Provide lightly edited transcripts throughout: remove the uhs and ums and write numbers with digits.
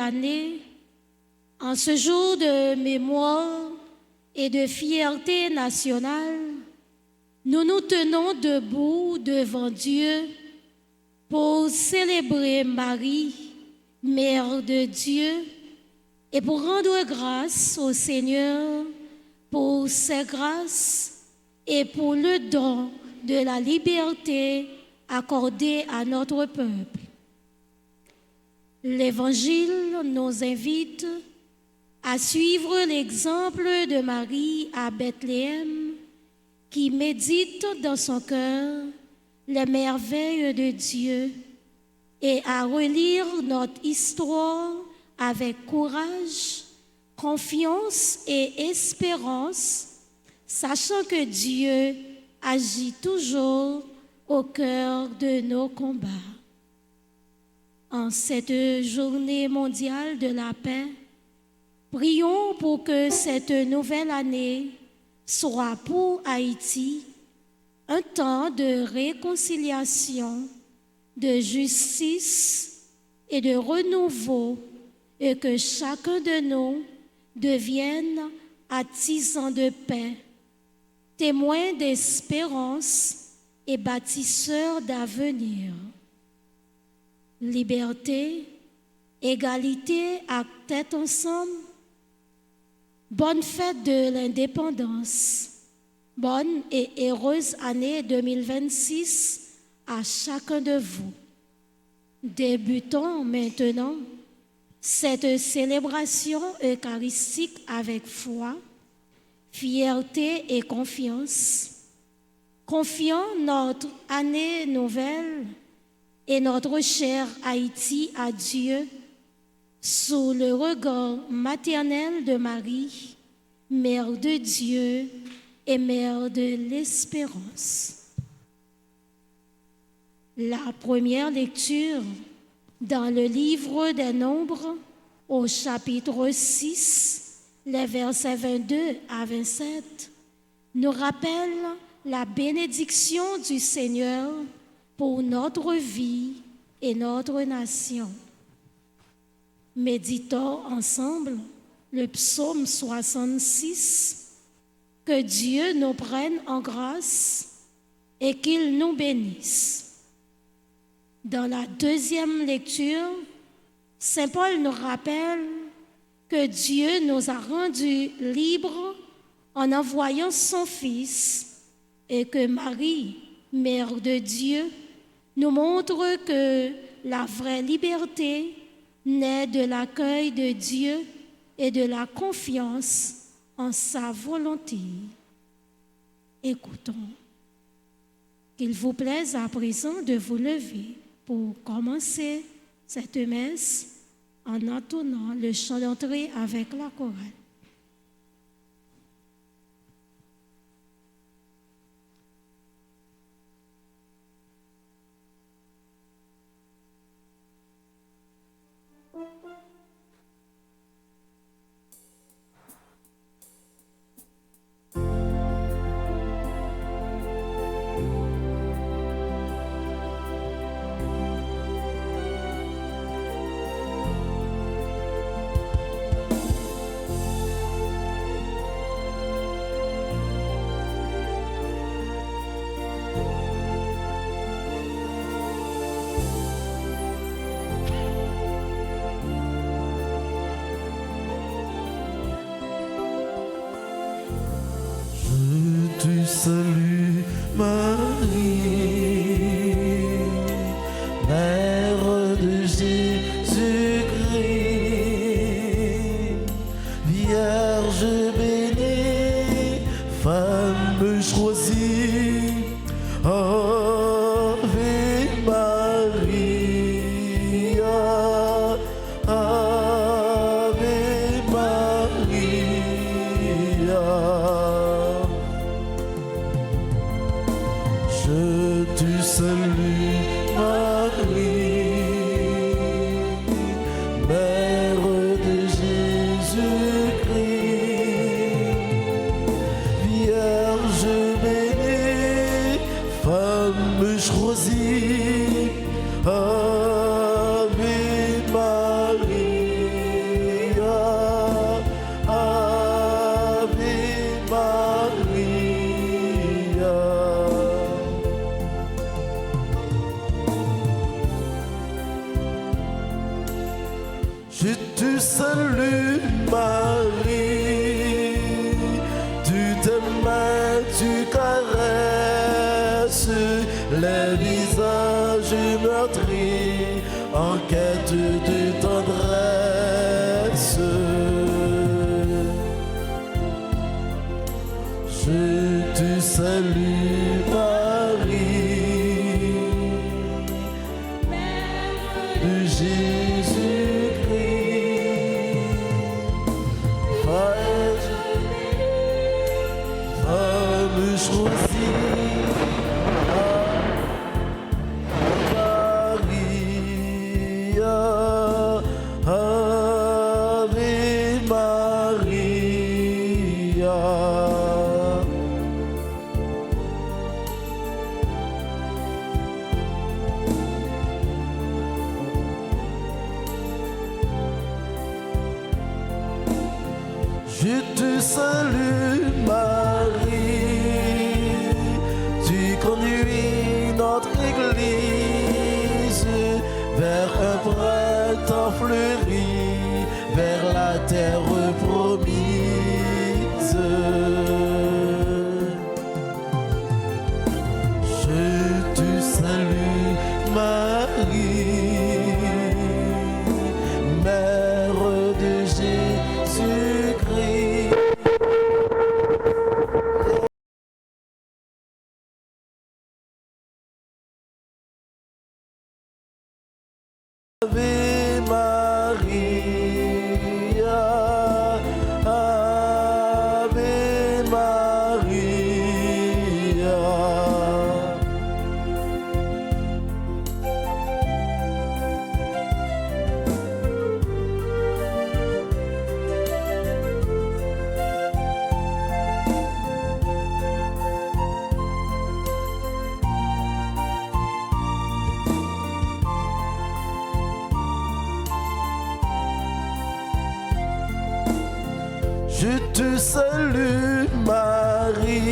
l'année, en ce jour de mémoire et de fierté nationale, nous nous tenons debout devant Dieu pour célébrer Marie, Mère de Dieu, et pour rendre grâce au Seigneur pour ses grâces et pour le don de la liberté accordée à notre peuple. L'Évangile nous invite à suivre l'exemple de Marie à Bethléem, qui médite dans son cœur les merveilles de Dieu et à relire notre histoire avec courage, confiance et espérance, sachant que Dieu agit toujours au cœur de nos combats. En cette journée mondiale de la paix, prions pour que cette nouvelle année soit pour Haïti un temps de réconciliation, de justice et de renouveau, et que chacun de nous devienne artisan de paix, témoin d'espérance et bâtisseur d'avenir. Liberté, égalité à tête ensemble. Bonne fête de l'indépendance. Bonne et heureuse année 2026 à chacun de vous. Débutons maintenant cette célébration eucharistique avec foi, fierté et confiance. Confions notre année nouvelle et notre cher Haïti à Dieu sous le regard maternel de Marie, Mère de Dieu et Mère de l'Espérance. La première lecture dans le livre des Nombres, au chapitre 6, les versets 22 à 27, nous rappelle la bénédiction du Seigneur pour notre vie et notre nation. Méditons ensemble le psaume 66, que Dieu nous prenne en grâce et qu'il nous bénisse. Dans la deuxième lecture, Saint Paul nous rappelle que Dieu nous a rendus libres en envoyant son Fils et que Marie, Mère de Dieu, nous montre que la vraie liberté naît de l'accueil de Dieu et de la confiance en sa volonté. Écoutons. Qu'il vous plaise à présent de vous lever pour commencer cette messe en entonnant le chant d'entrée avec la chorale. Salut Marie, Mère de Jésus-Christ, Vierge bénie, femme choisie, Ave Maria, Ave Maria. Je te salue Marie, tu t'aimes, tu caresses les visages meurtris en quête de tendresse. Je te salue Marie, Mère de Jésus-Christ, femme choisie, Maria, Ave Maria. Je te salue Marie, tu conduis notre Église vers un printemps fleuri, vers la terre promise. Je te salue Marie, Mère de Jésus-Christ. Ave Maria, Ave Maria. Je te salue Marie,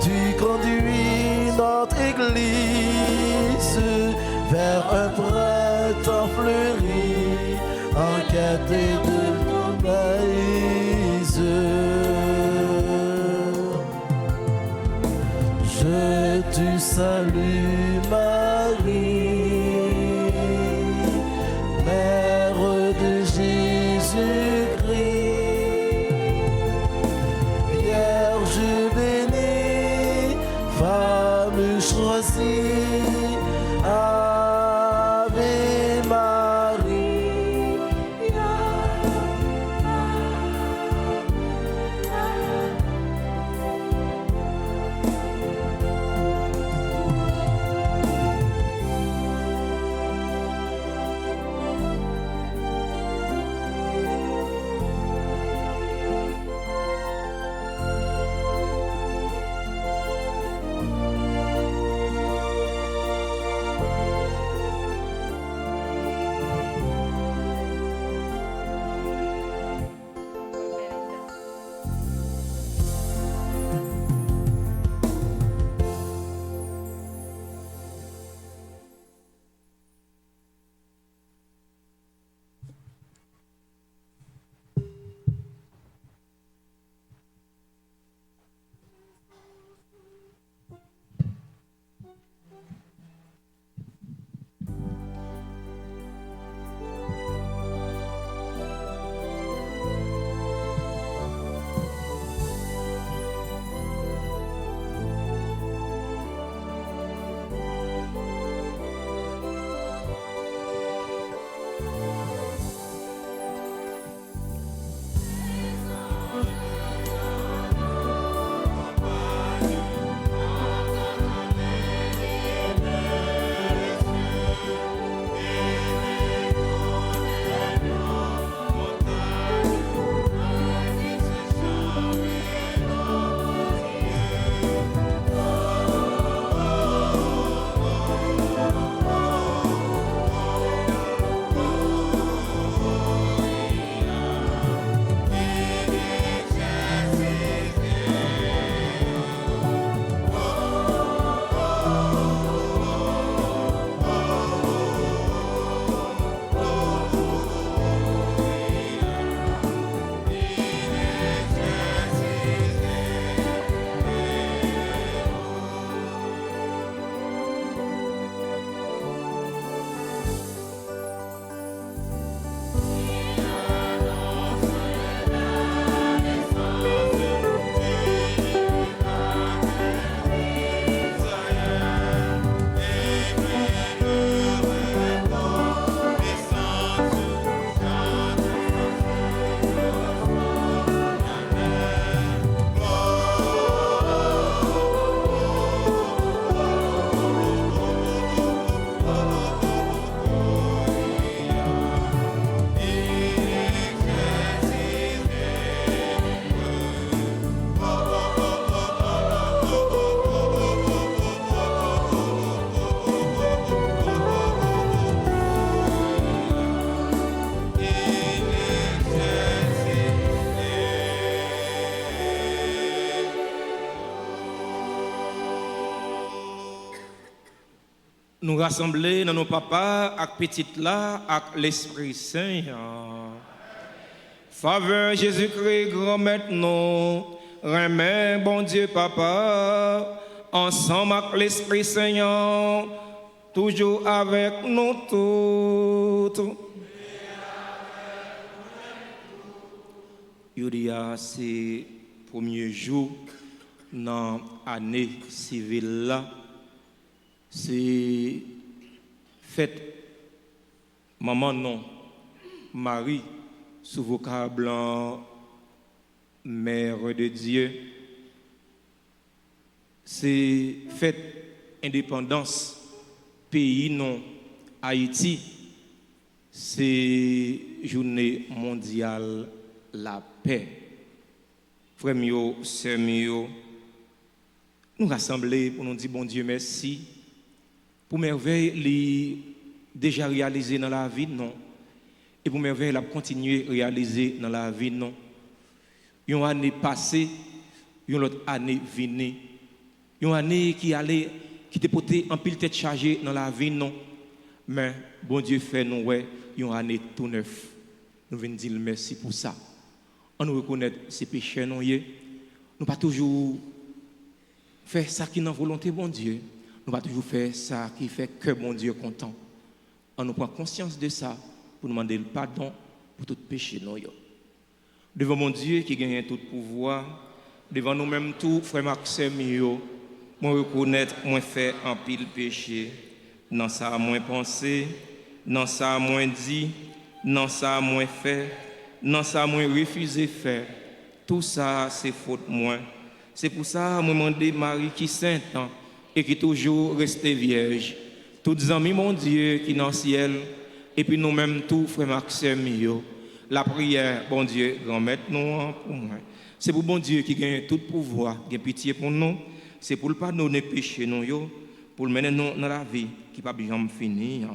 tu conduis notre Église vers un printemps fleuri en quête de promesses. Je te salue Marie, Mère de Jésus-Christ. Femme choisie, Ave Maria. nous rassembler dans nos papas, avec petites là, avec l'Esprit Saint. Faveur Jésus-Christ, grand maître, nous, remets, bon Dieu, papa, ensemble avec l'Esprit Saint, toujours avec nous tous. Yuria, c'est le premier jour dans l'année civile là. C'est fête maman non, Marie, sous vocable mère de Dieu. C'est fête indépendance, pays non, Haïti. C'est journée mondiale la paix. Frères mio, sœurs mio, nous rassembler pour nous dire bon Dieu merci pour merveille les déjà réalisé dans la vie non et pour merveille la continuer réaliser dans la vie non. Une année passée, une autre année venue. Une année qui allait qui te porté en pile tête chargée dans la vie non. Mais bon Dieu fait nous ouais, une année tout neuf. Nous venons dire merci pour ça. On nous reconnaît ces péchés non nous pas toujours faire ça qui est dans volonté bon Dieu. Nous pas toujours faire ça qui fait que bon Dieu est content. On nous prend conscience de ça pour nous demander le pardon pour tout péché non yo. Devant mon Dieu qui gagne tout pouvoir, devant nous-mêmes tout frère Maxime yo, moi reconnaître moi fait en pile péché, dans ça moins pensé, dans ça moins dit, dans ça moins fait, dans ça moins refusé faire. Tout ça c'est faute moi. C'est pour ça que je demande Marie qui est sainte et qui toujours restée vierge. Tous les amis, mon Dieu, qui est dans le ciel, et puis nous-mêmes, tous, frère Maxime, la prière, bon Dieu, grand-maître, nous, pour moi. C'est pour bon Dieu qui gagne tout pouvoir, qui a pitié pour nous. C'est pour le pardonner péché, nous, pour le mener nous dans la vie qui ne va pas jamais finir.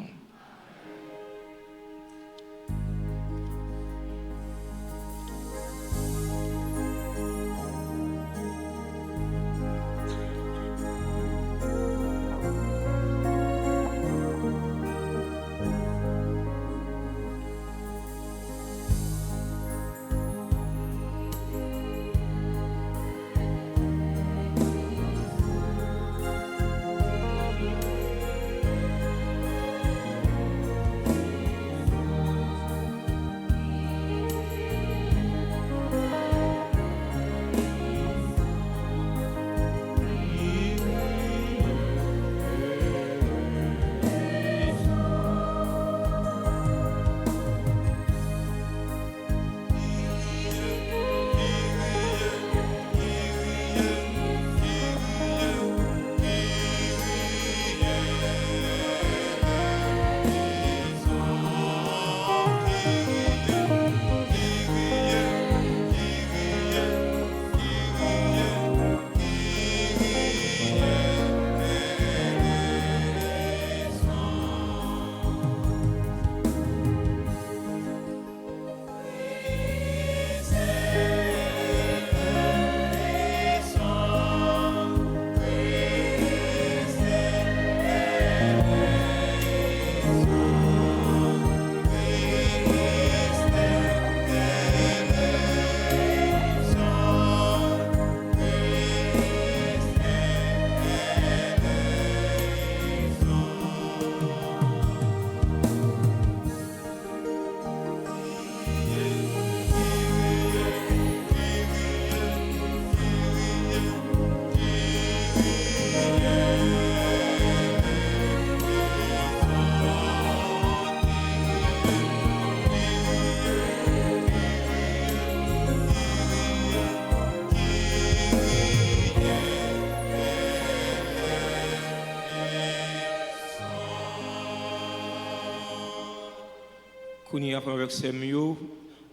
Kounia avec ces mieux,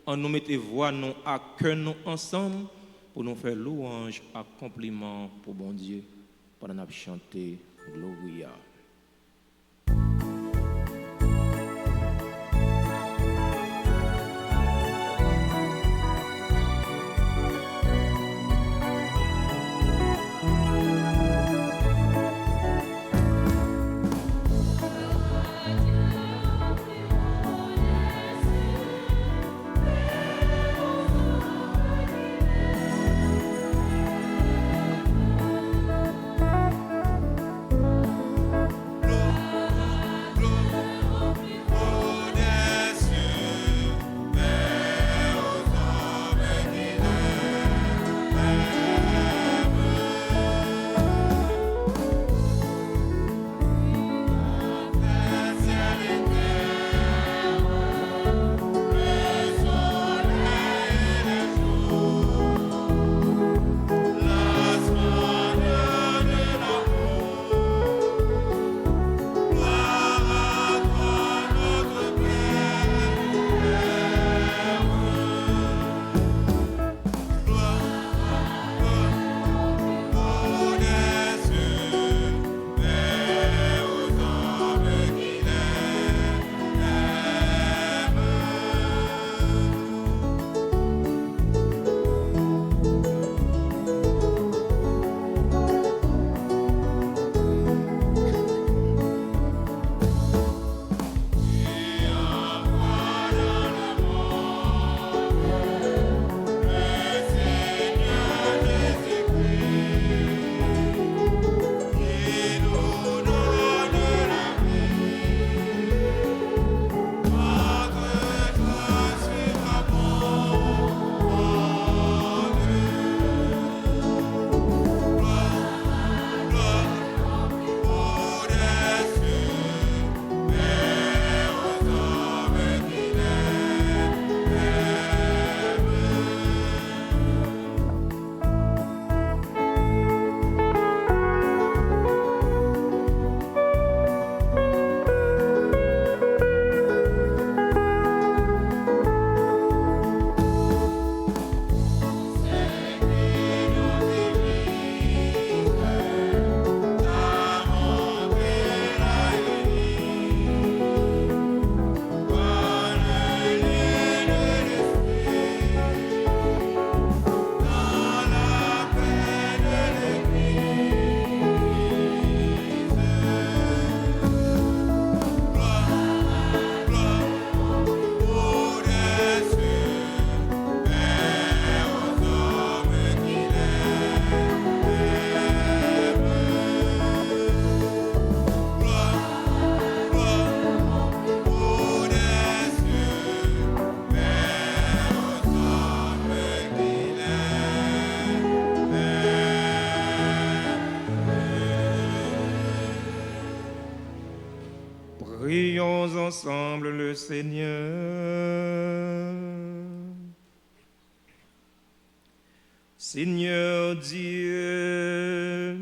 on nous mette voix nous à cœur nous ensemble pour nous faire louange à compliment pour bon Dieu pendant nous chanter Gloria. Prions ensemble le Seigneur. Seigneur Dieu,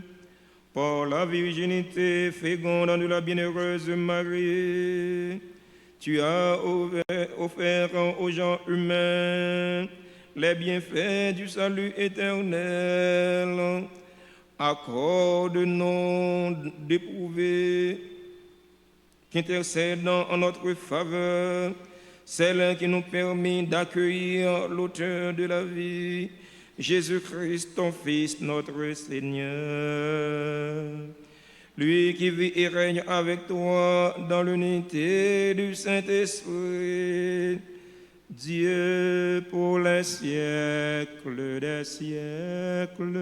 par la virginité féconde de la bienheureuse Marie, tu as offert aux gens humains les bienfaits du salut éternel. Accorde-nous d'éprouver, qu'intercédant en notre faveur, celle qui nous permet d'accueillir l'auteur de la vie, Jésus-Christ, ton Fils, notre Seigneur. Lui qui vit et règne avec toi dans l'unité du Saint-Esprit, Dieu pour les siècles des siècles.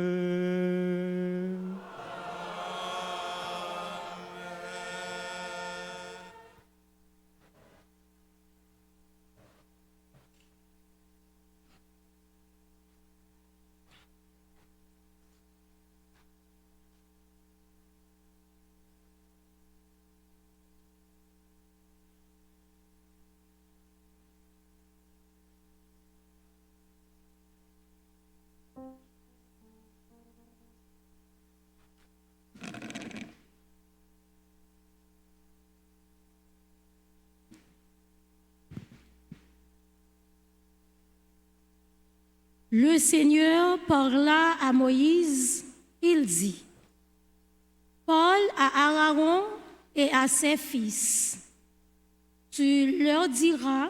Le Seigneur parla à Moïse, il dit, parle à Aaron et à ses fils. Tu leur diras,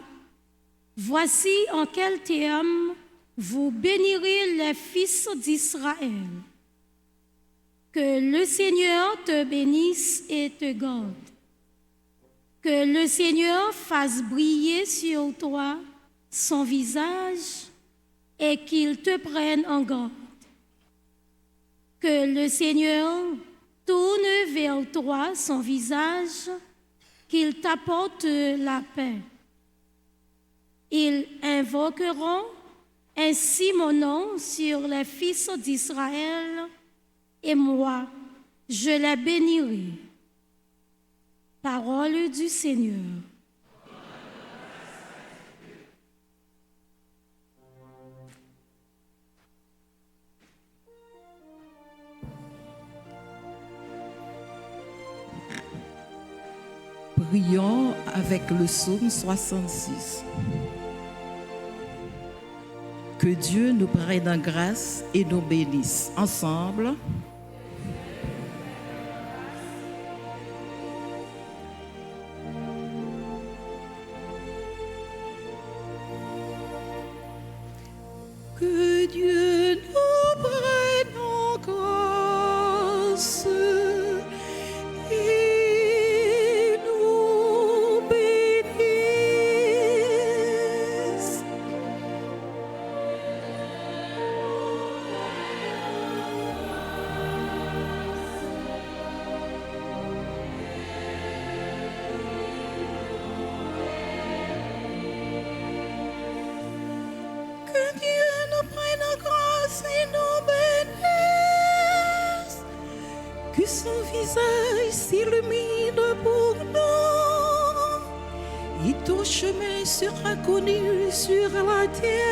voici en quels termes vous bénirez les fils d'Israël. Que le Seigneur te bénisse et te garde. Que le Seigneur fasse briller sur toi son visage et qu'il te prenne en garde. Que le Seigneur tourne vers toi son visage, qu'il t'apporte la paix. Ils invoqueront ainsi mon nom sur les fils d'Israël, et moi, je les bénirai. Parole du Seigneur. Prions avec le psaume 66. Que Dieu nous prenne en grâce et nous bénisse. Ensemble. Que Dieu nous prenne en grâce et nous bénisse. Que Dieu nous prenne en grâce et nous bénisse. Que son visage s'illumine pour nous et ton chemin sera connu sur la terre.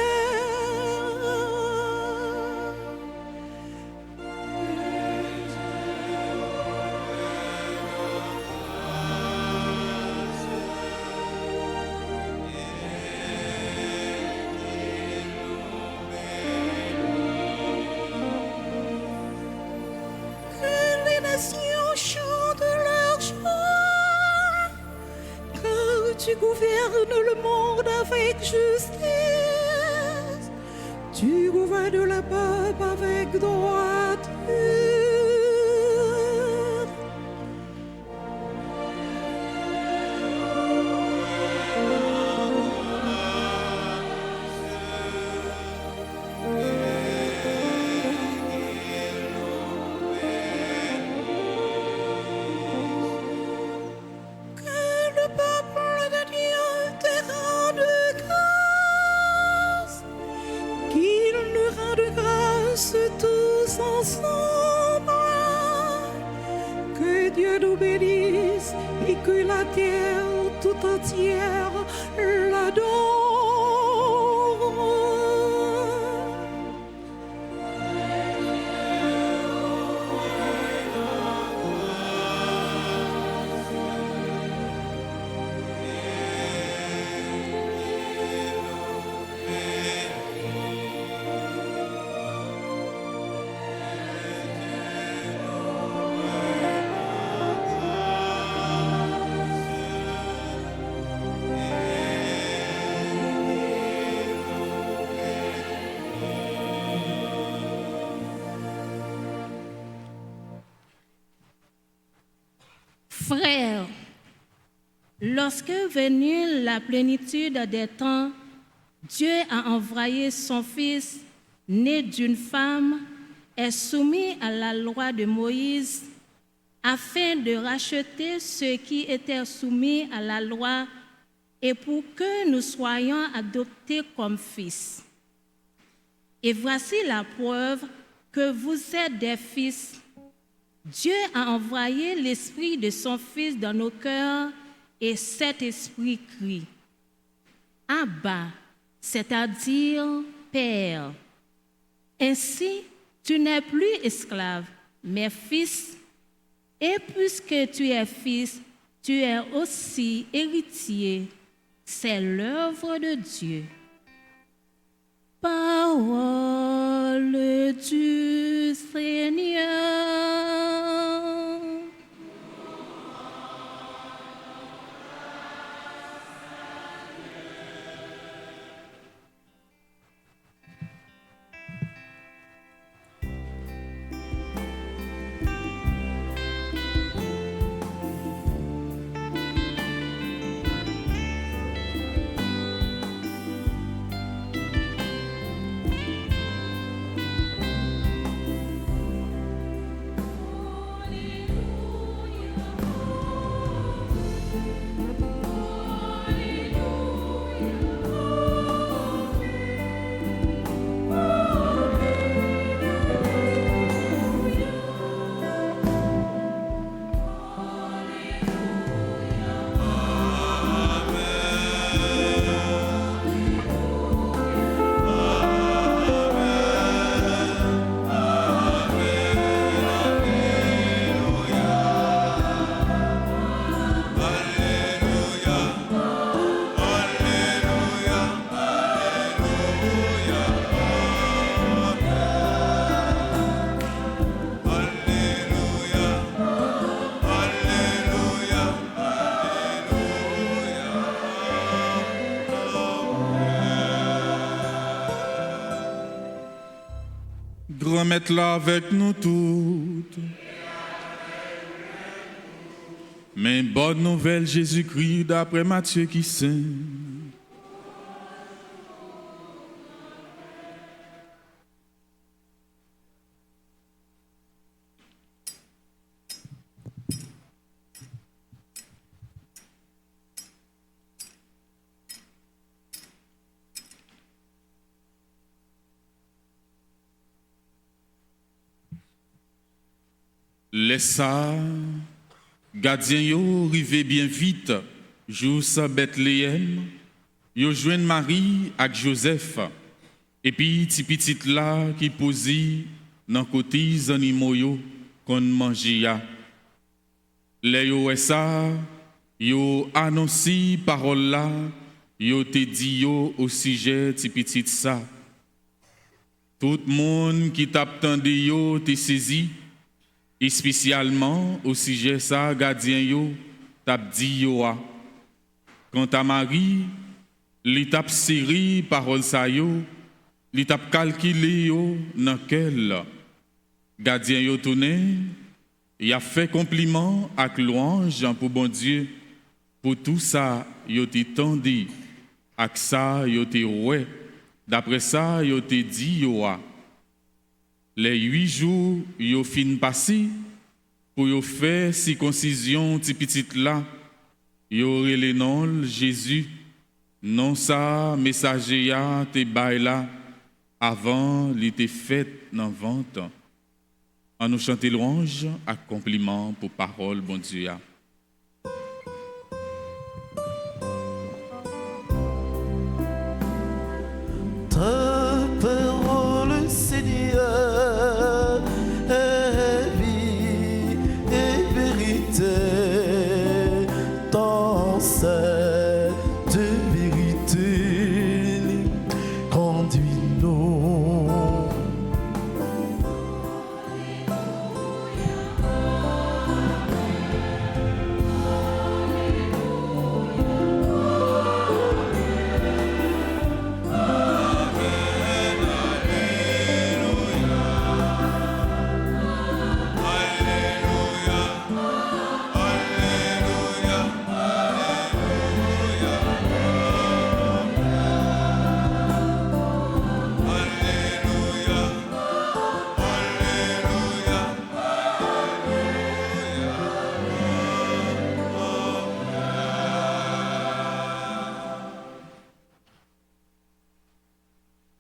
Que les nations chantent leur joie, car tu gouvernes le monde avec justice. Tu gouvernes le peuple avec droiture. Que le peuple de Dieu te rende grâce, qu'il nous rende grâce tous ensemble. Que Dieu nous bénisse et que la terre tout entière l'adore. Frères, lorsque venue la plénitude des temps, Dieu a envoyé son Fils, né d'une femme, et soumis à la loi de Moïse, afin de racheter ceux qui étaient soumis à la loi et pour que nous soyons adoptés comme fils. Et voici la preuve que vous êtes des fils. Dieu a envoyé l'Esprit de son Fils dans nos cœurs et cet Esprit crie « Abba », c'est-à-dire « Père ». Ainsi, tu n'es plus esclave, mais fils. Et puisque tu es fils, tu es aussi héritier. C'est l'œuvre de Dieu. Parole du Seigneur. Remettre-la avec nous toutes. Mais bonne nouvelle, Jésus-Christ, d'après Matthieu qui saint. Laisse ça, gardien yo, rive bien vite, joue sa Bethléem, yo joigne Marie avec Joseph, et puis ti petite là qui posi dans côté animaux yo qu'on mange ya. Les yo ça, yo annonci parole là, yo te dit yo au sujet ti petite ça. Tout monde qui t'attendait yo te saisi. Et spécialement au sujet ça, gardien yo, tap di yo a. Quant à Marie, li tap serré parole sa yo, li tap calculé yo dans quel. Gardien yo tourné, il a fait compliment avec louange pour bon Dieu, pour tout ça yo te tendi, avec ça yo te ouais. D'après ça yo te di yo a. Les 8 jours, yo fin passé pour yo faire circoncision ti petite là. Yo relé non Jésus. Non ça messager ya te bay là avant li te fait dans vente. En nous chanter louange à compliment pour parole bon Dieu ya.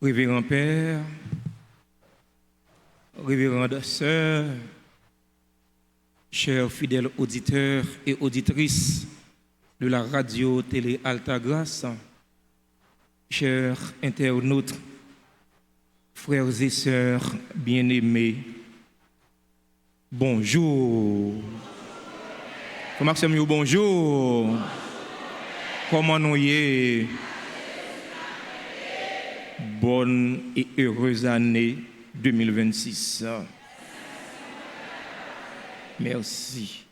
Révérend Père, révérende sœur, chers fidèles auditeurs et auditrices de la radio télé Altagrace, chers internautes, frères et sœurs bien-aimés, bonjour. Comment sommes-vous? Bonjour. Comment nous y? Bonne et heureuse année 2026. Merci.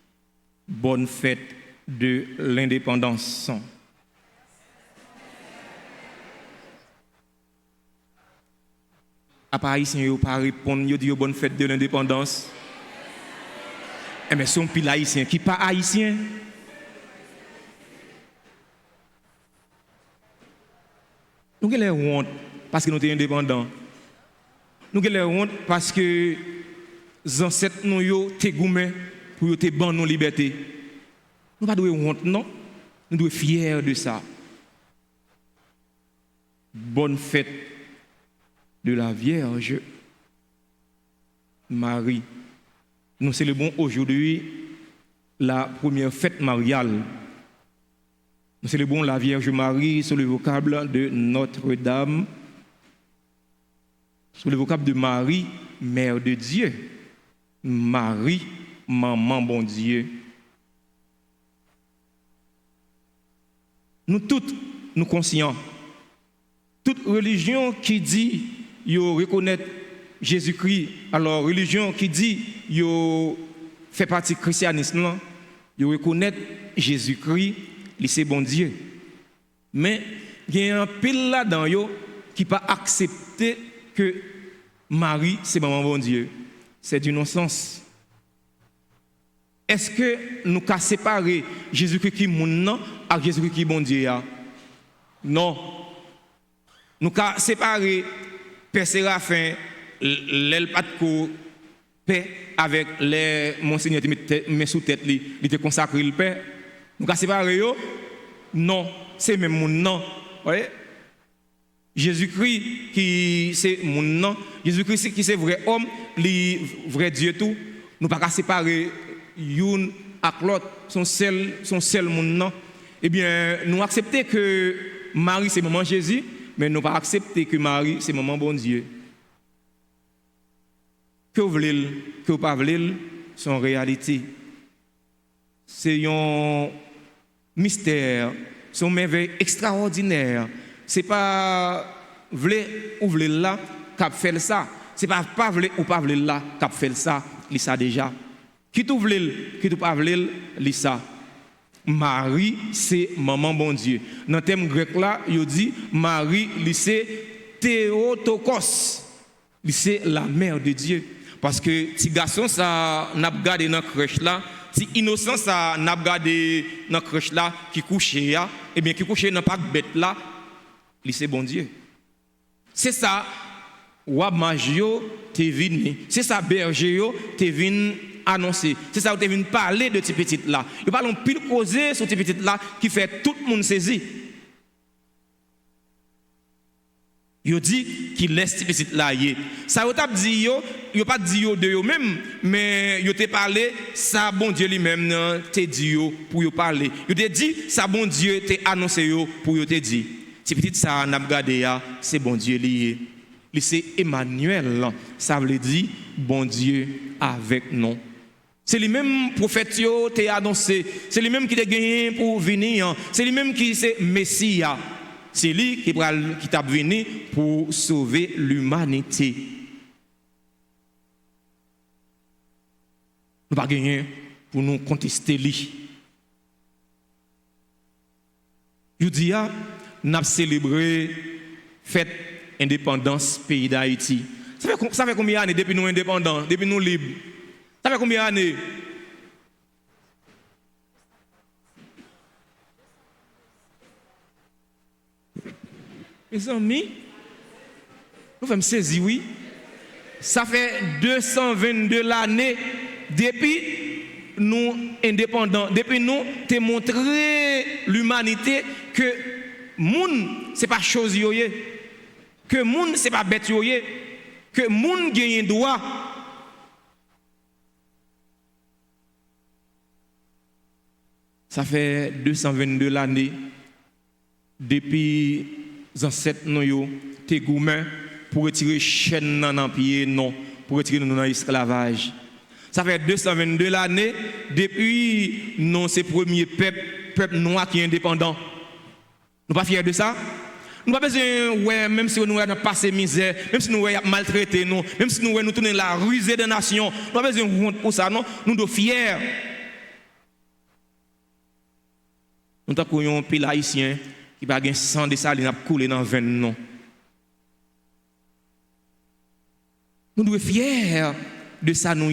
Bonne fête de l'indépendance. À part haïtien, vous pas répondre, vous dites bonne fête de l'indépendance. Mais son pile haïtien qui pas haïtien. Nous avons honte parce que nous sommes indépendants. Nous avons honte parce que les ancêtres nous ont été gourmets pour te ban nos libertés. Nous ne devons pas honte, non. Nous devons être fiers de ça. Bonne fête de la Vierge Marie. Nous célébrons aujourd'hui la première fête mariale. Nous célébrons la Vierge Marie sur le vocable de Notre-Dame, sur le vocable de Marie, Mère de Dieu. Marie, Maman bon Dieu. Nous toutes, nous conscients, toute religion qui dit yo reconnaître Jésus-Christ, alors religion qui dit yo fait partie du christianisme, yo reconnaître Jésus-Christ, c'est bon Dieu. Mais il y a un pile là-dedans yo qui pas accepter que Marie c'est maman bon Dieu. C'est du non-sens. Est-ce que nous avons séparé Jésus-Christ qui est mon avec Jésus-Christ qui est bon Dieu? Non. Nous avons séparé Père Séraphin, l'aile patco, Père avec les Monseigneur qui met sous tête, il était consacré le Père. Nous avons séparé eux? Non. C'est même mon nom. Voyez? Jésus-Christ qui c'est mon nom, Jésus-Christ qui c'est vrai homme, le vrai Dieu tout. Nous pas séparer une avec l'autre, son seul mon nom. Eh bien, nous acceptons que Marie c'est maman Jésus, mais nous pas accepter que Marie c'est maman bon Dieu. Que vous voulez, que vous pas voulez, c'est en réalité. C'est un mystère, c'est une merveille extraordinaire. C'est pas vle ou vle là qu'a fait ça. C'est pas vle ou pas vle là qu'a fait ça, li ça déjà. Qui tout vle, qui tout pas vle, li ça. Marie c'est maman bon Dieu. Dans le thème grec là, il dit Marie li c'est Théotokos. Li c'est la mère de Dieu parce que petit garçon ça n'a pas gardé dans crèche là. Si innocent ça n'a pas gardé dans crèche là qui couchait là, et bien qui couchait dans pas bête là. C'est bon Dieu. C'est ça, Wab Magio te venu. C'est ça, berger te venu annoncer. C'est ça, te venu parler de ces petites là. Il parle pile causer sur ces petites là qui fait tout le monde saisir. Il dit qu'il laisse ces petites là. Ça, il dit il pas dit de eux même, mais il te parlé, ça bon Dieu lui-même te dit pour y parler. Il te dit, ça bon Dieu te annoncé pour y te dire. Si petit ça n'a pas gardé, c'est bon Dieu lié. C'est Emmanuel, ça veut dire bon Dieu avec nous. C'est lui-même prophète qui t'a annoncé, c'est lui-même qui t'a gagné pour venir, c'est lui-même qui est Messie. C'est lui qui t'a venu pour sauver l'humanité. Nous pas gagné pour nous contester lui. Je dis nous avons célébré fête indépendance pays d'Haïti. Ça fait combien d'années depuis nous indépendants, depuis nous libres? Ça fait combien d'années? Mes amis, nous faisons saisir, oui. Ça fait 222 l'année depuis nous indépendants, depuis nous te montrer l'humanité que monde c'est pas chose yoye. que moun c'est pas bête yo yé, que moun gagne droit. Ça fait 222 l'année depuis ancêtres nous yo té goumen pour retirer chaîne dans pied non, pour retirer nous dans l'esclavage. Ça fait 222 l'année depuis non c'est premier peuple noir qui est indépendant. Nous pas fiers de ça. Nous pas besoin ouais même si nous avons passé misère, même si nous avons maltraité nous, même si nous tourner la rusée des nations, nous pas besoin de honte pour ça non, nous sommes fiers. Nous avons un pile haïtien qui va gagner sang de saline à couler dans 20 non. Nous devons être fiers de ça nous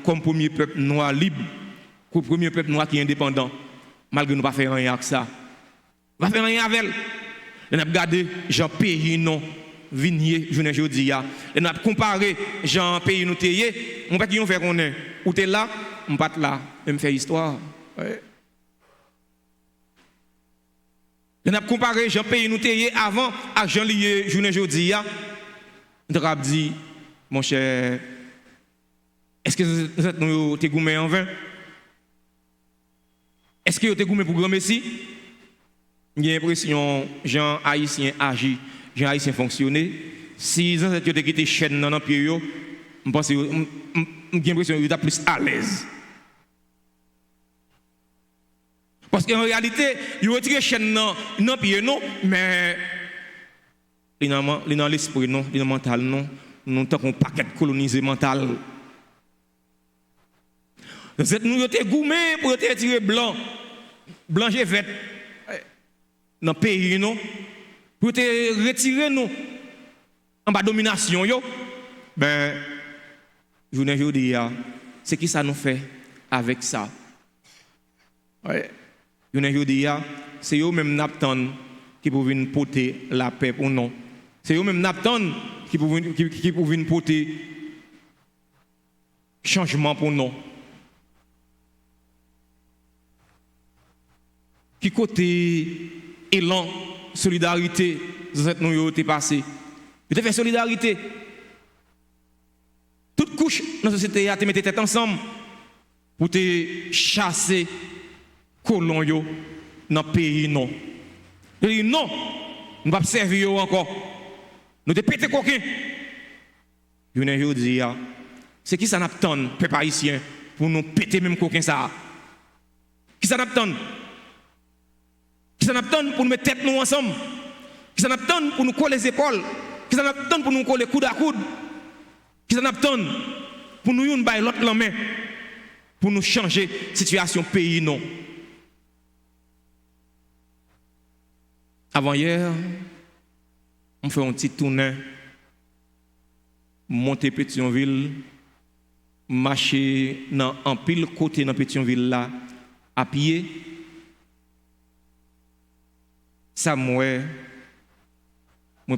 comme premier peuple noir libre, comme premier peuple noir qui est indépendant, malgré nous pas faire rien avec ça. Nous pas faire rien avec elle. Nous avons regardé Jean pays non vignier journée jodi a. Nous avons comparé Jean pays nous tayé, on pas qui on fait qu'on est. Ou t'es là, on pas là, même faire histoire. Ouais. Nous avons comparé Jean pays nous tayé avant à Jean lié journée jodi a. Nous avons dit mon cher, est-ce que vous êtes nous te goumé en vain? Est-ce que vous êtes goumé pour grand Messie? J'ai l'impression que Jean haïtien agit, Jean haïtien fonctionne. Si vous avez quitté chaîne dans le pied, je pense que j'ai l'impression que vous êtes plus à l'aise. Parce qu'en réalité, vous avez retiré chaîne dans le pied, non, mais dans l'esprit, non, dans le mental, non. Nous avons un paquet colonisé mental. Nous sommes gourmés pour retirer blanc. Blanc, j'ai fait dans le pays, non? Pour retirer nous en bas de domination, yo. Ben, je vous dis, c'est qui ça nous fait avec ça? Ouais. Je vous dis, c'est eux même Napton qui peuvent venir porter la paix pour nous. C'est eux même Napton qui peuvent venir porter changement pour nous. Qui côté élan, solidarité, cette nous été passé. Vous avez fait solidarité. Toute couche dans la société a te mettre tête ensemble pour te chasser colons yo dans le pays non. Vous dites non, nous ne pas servir encore. Nous te pété coquin. Je dis, c'est qui ça n'attend, peuple haïtien, pour nous péter même coquin ça? Qui ça n'attend? Qui ça n'attend pour nous mettre tête nous ensemble? Qui ça n'attend pour nous coller les épaules? Qui ça n'attend pour nous coller coude à coude? Qui ça n'attend pour nous une baille l'autre la main? Pour nous changer la situation pays non? Avant hier, on fait un petit tournée, monter Pétionville, marcher en pile côté dans Pétionville là, à pied. Ça moi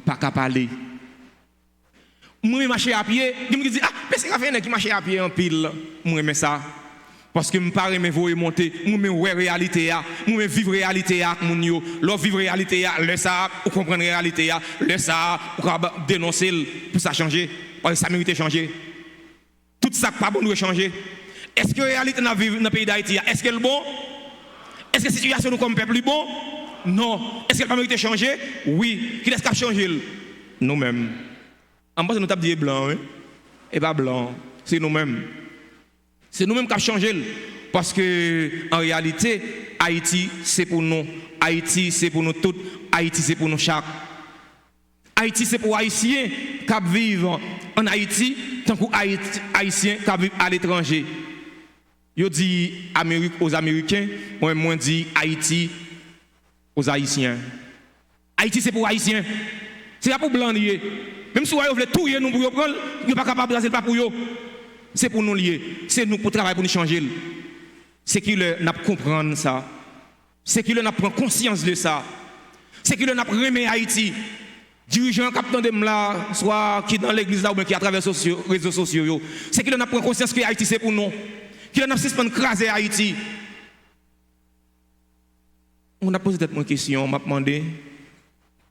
pas capable parler. Moi marcher à pied, je me dis c'est un qui marche à pied en pile, moi aime ça. Parce que je ne pas me voir monter, je me vois réalité, je me vivre réalité avec mon yo, leur vivre réalité, le ça, ou comprendre réalité, le ça, ou dénoncer pour ça changer, parce que ça mérite de changer. Tout ça pas bon de changer. Est-ce que la réalité dans le pays d'Haïti, est-ce qu'elle est bon? Est-ce que la situation nous comme peuple est bon? Non. Est-ce qu'elle pas mérite de changer? Oui. Qui est-ce qui a changé? Nous-mêmes. En bas, nous avons dit blanc, hein? Et pas blanc, c'est nous-mêmes. C'est nous-mêmes qui avons changé. Parce que, en réalité, Haïti, c'est pour nous. Haïti, c'est pour nous tous. Haïti, c'est pour nous chaque. Haïti, c'est pour Haïtiens qui vivent en Haïti, tant que Haïtiens qui vivent à l'étranger. Yo dit Amérique aux Américains, moi dit Haïti aux Haïtiens. Haïti, c'est pour Haïtiens. C'est pas pour blanc lié. Même si vous voulez tout nous pour prendre, vous n'êtes pas capable de pas pour eux. C'est pour nous lier. C'est nous pour travailler pour nous changer. C'est qu'il n'a pas comprendre ça. C'est qu'il n'a pas conscience de ça. C'est qu'il n'a pas remis Haïti. Dirigeant capitaine de là, soit qui dans l'église là ou bien qui à travers les réseaux sociaux. C'est qu'il n'a pas conscience que Haïti c'est pour nous. Qu'il n'a pas suspendre craser Haïti. On a posé cette question, on m'a demandé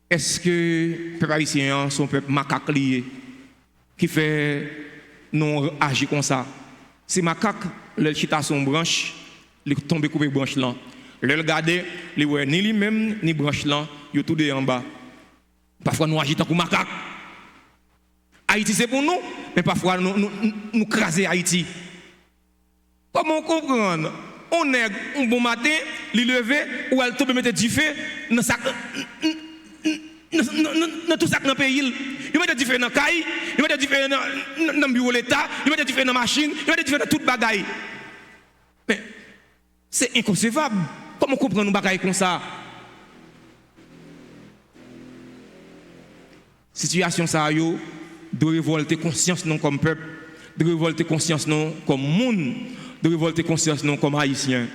est-ce que le peuple haïtien sont peuple macaque lié qui fait non agir comme ça? C'est macaque, le chita son branche, il tombe couper branche là. Le regarder, il voit ni lui-même ni branche là, il tout de en bas. Parfois nous agissons comme macaque. Haïti c'est pour nous, mais parfois nous craser Haïti. Comment comprendre? On est un bon matin, il lever ou elle tombe mettre du feu dans sac dans tout ça dans le pays. Il met du feu dans caille, il met du feu dans bureau l'état, il met du feu dans machine, il met du feu dans toute bagaille. Mais c'est inconcevable. Comment comprendre nous bagaille comme ça? Situation ça yo de révolter conscience non comme peuple, de révolter conscience non comme monde, de révolter conscience non comme haïtien.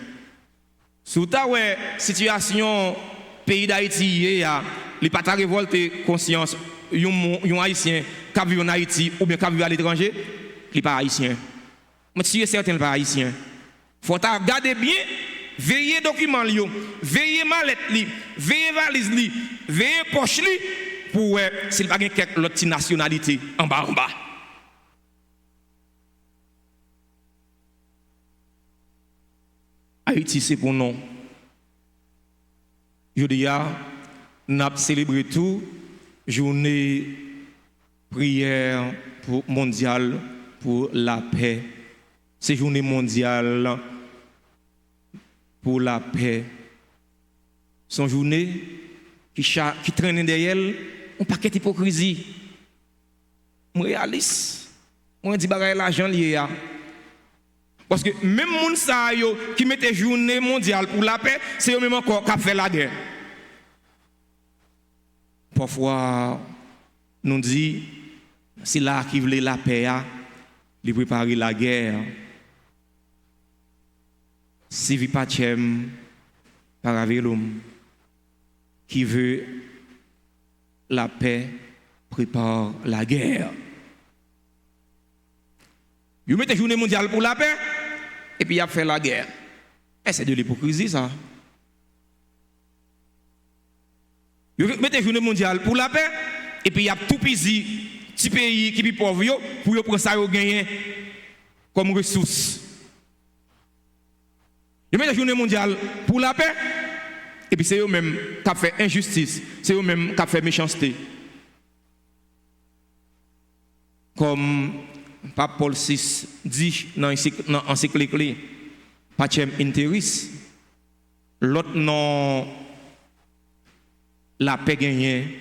Sous ta ouais situation pays d'Haïti ya, li pas ta révolter conscience yon haïtien qui vit en Haïti ou bien qui vit à l'étranger, li pas haïtien. Mais si certain pas haïtien. Faut ta regarder bien, veiller document li, veiller mallette li, veiller valise li, veiller poche li pour s'il pas quelque autre nationalité en bas. Haïti c'est pour nous. Je dis nous avons célébré tout journée prière mondiale pour la paix. C'est journée mondiale pour la paix. C'est une journée qui traîne derrière un paquet d'hypocrisie. Je réalise. Je dis que l'argent lié. Parce que même les gens qui mettent journée mondiale pour la paix, c'est eux-mêmes encore qui fait la guerre. Parfois, nous disons, si là qui veut la paix, il prépare la guerre. Si vous pas par l'homme qui veut la paix, prépare la guerre. Vous mettez journée mondiale pour la paix, et puis il a fait la guerre. Et c'est de l'hypocrisie, ça. Vous mettez journée mondiale pour la paix, et puis il y a tout petit pays qui est pauvre, pour prendre ça et gagner comme ressource. Vous mettez journée mondiale pour la paix, et puis c'est eux-mêmes qui ont fait injustice, c'est eux-mêmes qui ont fait méchanceté. Comme Pape Paul VI dit dans l'encyclique Pacem in Terris, l'autre nom la paix gagnée,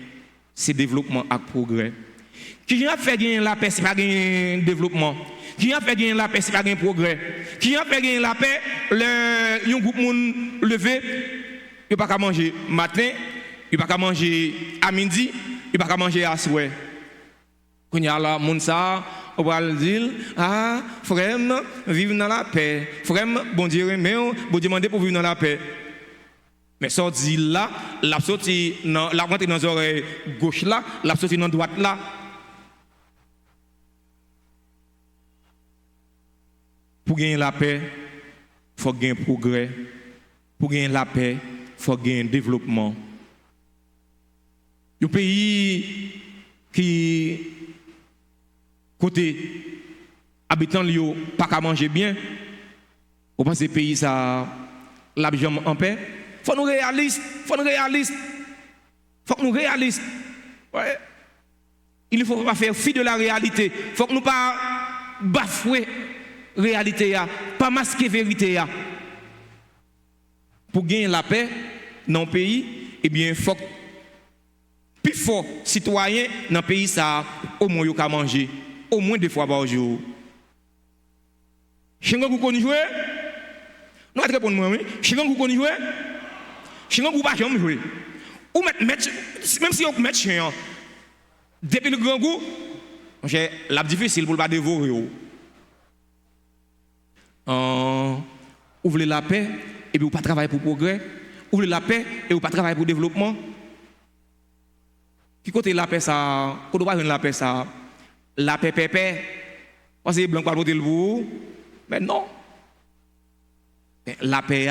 c'est développement et progrès. Qui a fait gagner la paix, c'est pas gagner développement. Qui a fait gagner la paix, c'est pas gagner progrès. Qui a fait gagner la paix, un groupe monde levé, il pas qu'à manger matin, il pas qu'à manger à midi, il pas qu'à manger à soir. Quand il y a là monde ça, on va le dire, ah, frère, vivre dans la paix. Frère, bon Dieu, mais bon demander pour vivre dans la paix. Mais sorti là, la sorti la rentrée dans l'oreille gauche là, la sorti dans droite là. Pour gagner la paix, il faut gagner progrès. Pour gagner la paix, il faut gagner développement. Un pays qui côté habitants li pas qu'à manger bien, vous pensez pays ça l'argent en paix? Faut nous réalistes, faut nous réalistes. Ouais. Il ne faut pas faire fi de la réalité. Faut que nous pas bafouer réalité pas masquer vérité Pour gagner la paix dans le pays, eh bien faut plus fort citoyen dans le pays ça au moins yo ka manger au moins 2 fois par jour. Chingan vous connaissez jouer? Non, répondre moi oui. Chingan vous connaissez jouer? Chingan vous pas jamais jouer. Ou mettre même si on met chien depuis le grand goût, j'ai la difficile pour pas dévorer. Ouvrez la paix et puis vous pas travailler pour progrès. Ouvrez la paix et vous pas travailler pour développement. Qui côté la paix ça? Côté pas la paix ça? La paix pépé. Parce que blanc pas voter le vous. Mais non. La paix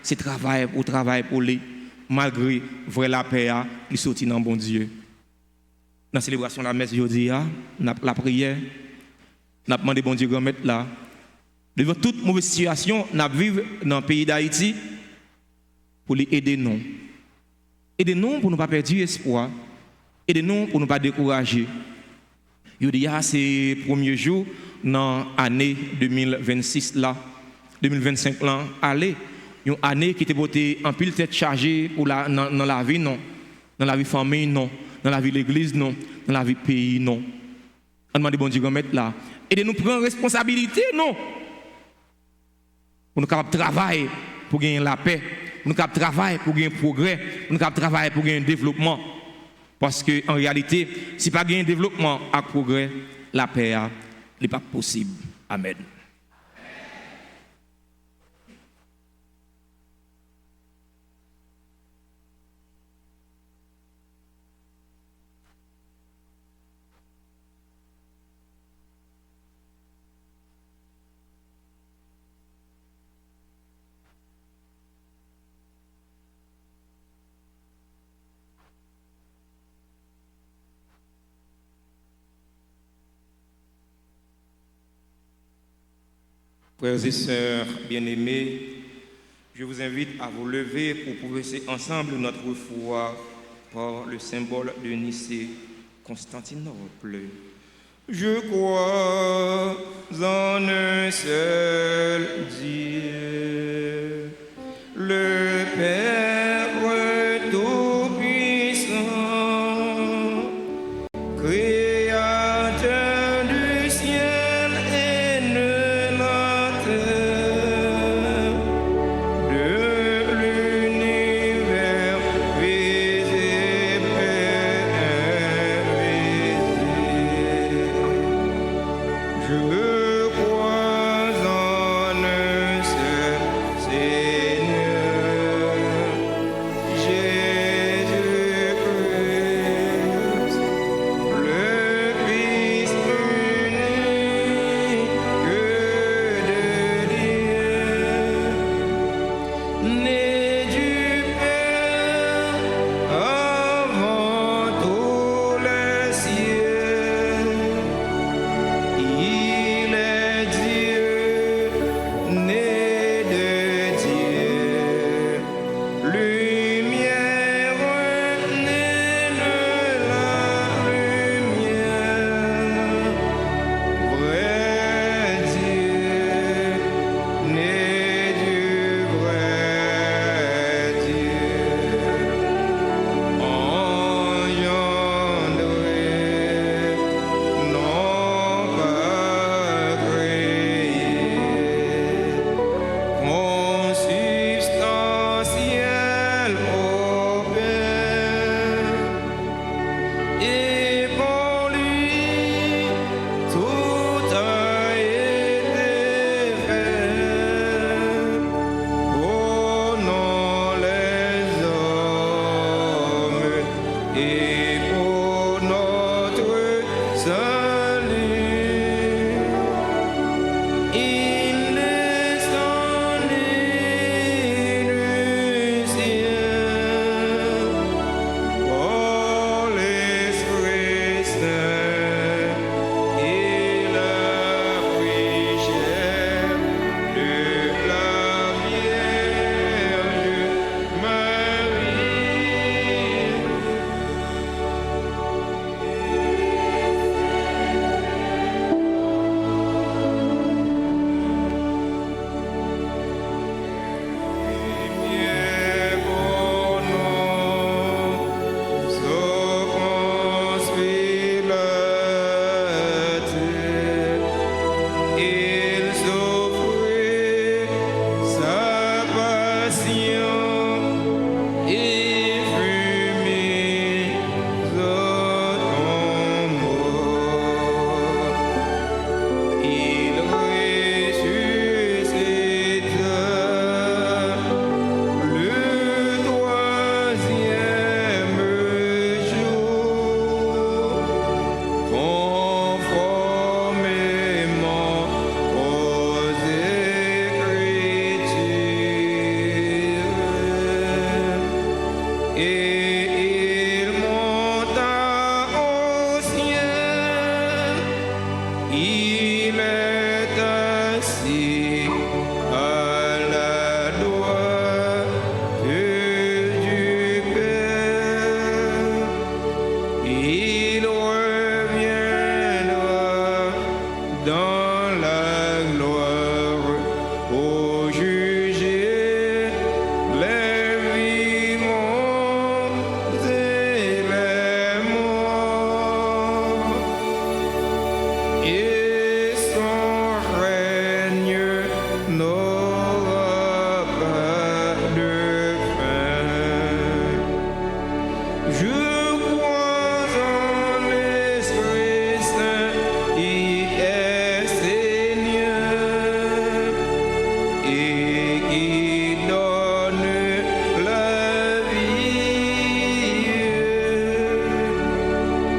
c'est travail pour les malgré vrai la paix, il sortit dans bon Dieu. Dans la célébration de la messe aujourd'hui, la prière, nous avons demandé bon Dieu grand maître là. Devant toute mauvaise situation, nous vivons dans le pays d'Haïti pour les aider nous. Aider nous pour ne pas perdre espoir. Aider nous pour ne pas décourager. Aujourd'hui, c'est le premier jour dans l'année 2026 là, 2025 là, aller. Une année qui était votée en pile tête chargée pour dans la vie non, dans la vie famille non, dans la vie de l'église non, dans la vie pays non. On demande bon Dieu de mettre là et de nous prendre responsabilité non. Pour nous capables travailler pour gagner la paix, pour nous capables travailler pour gagner progrès, pour nous capables travailler pour gagner développement. Parce que en réalité, si pas gagner développement et progrès, la paix n'est pas possible. Amen. Frères et sœurs bien-aimés, je vous invite à vous lever pour progresser ensemble notre foi par le symbole de Nicée, Constantinople. Je crois en un seul Dieu, le Père Tout-Puissant, Créateur du ciel et de la terre, de l'univers visible et invisible. Je crois en un seul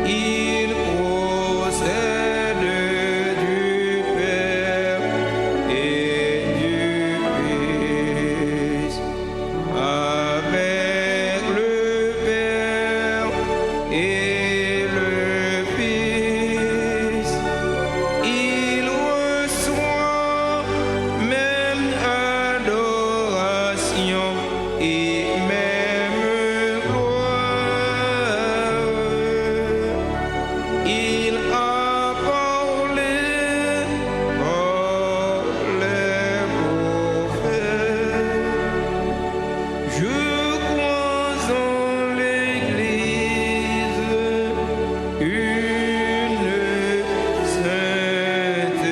Il procède du Père et du Fils, avec le Père et le Fils. Il reçoit même adoration et même gloire. Il a parlé par les prophètes. Je crois en l'Église, une sainte,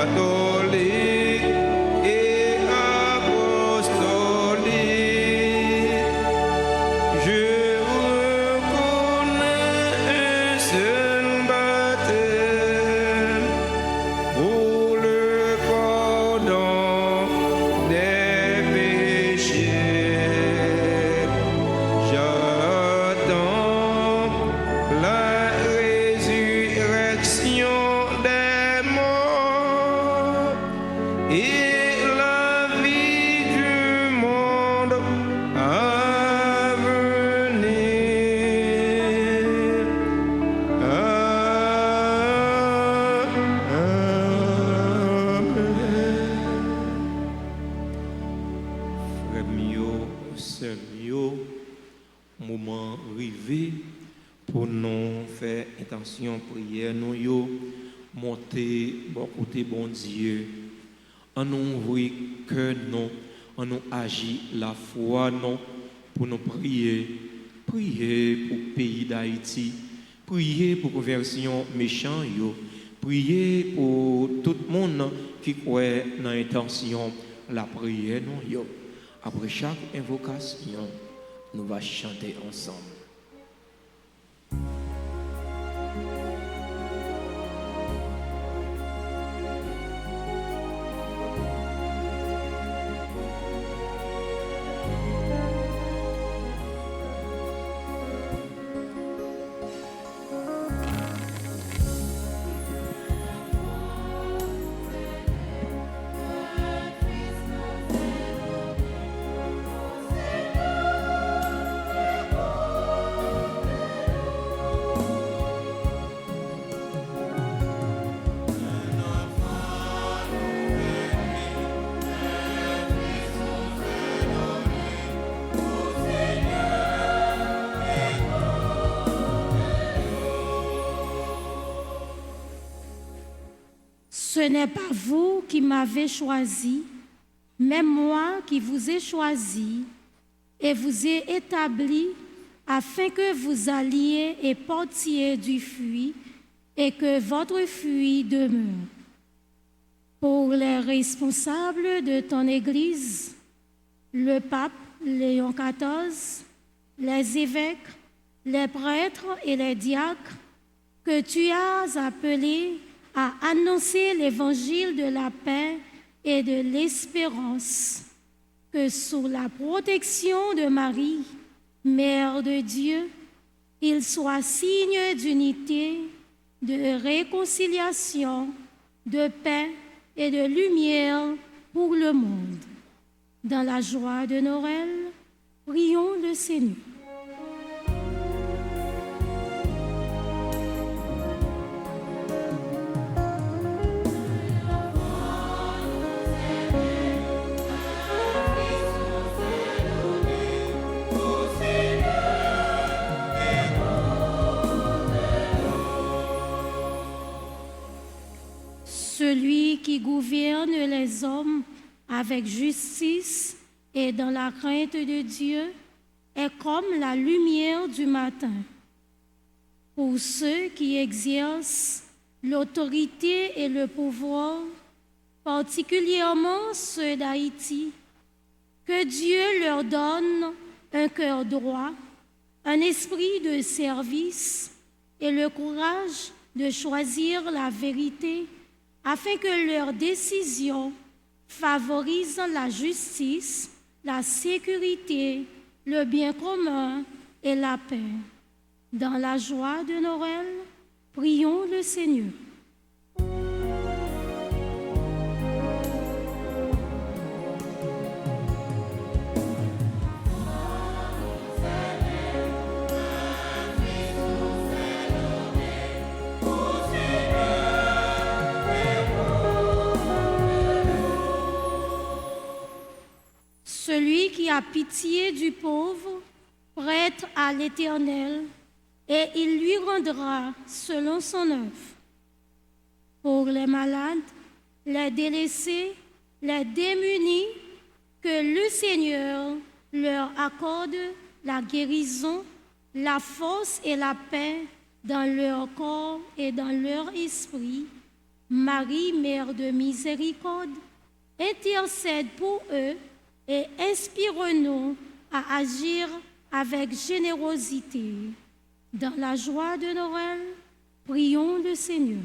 catholique et apostolique. Je reconnais un seul baptême pour le pardon des péchés. J'attends la résurrection des morts et la vie du monde à venir. Frère mio, sœur mio, moment arrivé pour nous faire intention prière nous yo monter bon côté bon Dieu. En nous ouvrir cœur non, en nous agir la foi non pour nous prier. Prier pour le pays d'Haïti, prier pour conversion méchant yo, prier pour tout le monde qui croit dans l'intention la prière non yo. Après chaque invocation, nous allons chanter ensemble. Ce n'est pas vous qui m'avez choisi, mais moi qui vous ai choisi et vous ai établi afin que vous alliez et portiez du fruit et que votre fruit demeure. Pour les responsables de ton Église, le pape Léon XIV, les évêques, les prêtres et les diacres que tu as appelés à annoncer l'évangile de la paix et de l'espérance, que sous la protection de Marie, Mère de Dieu, il soit signe d'unité, de réconciliation, de paix et de lumière pour le monde. Dans la joie de Noël, prions le Seigneur. Celui qui gouverne les hommes avec justice et dans la crainte de Dieu est comme la lumière du matin. Pour ceux qui exercent l'autorité et le pouvoir, particulièrement ceux d'Haïti, que Dieu leur donne un cœur droit, un esprit de service et le courage de choisir la vérité afin que leurs décisions favorisent la justice, la sécurité, le bien commun et la paix. Dans la joie de Noël, prions le Seigneur. Celui qui a pitié du pauvre prête à l'Éternel, et il lui rendra selon son œuvre. Pour les malades, les délaissés, les démunis, que le Seigneur leur accorde la guérison, la force et la paix dans leur corps et dans leur esprit. Marie, Mère de miséricorde, intercède pour eux et inspire-nous à agir avec générosité. Dans la joie de Noël, prions le Seigneur.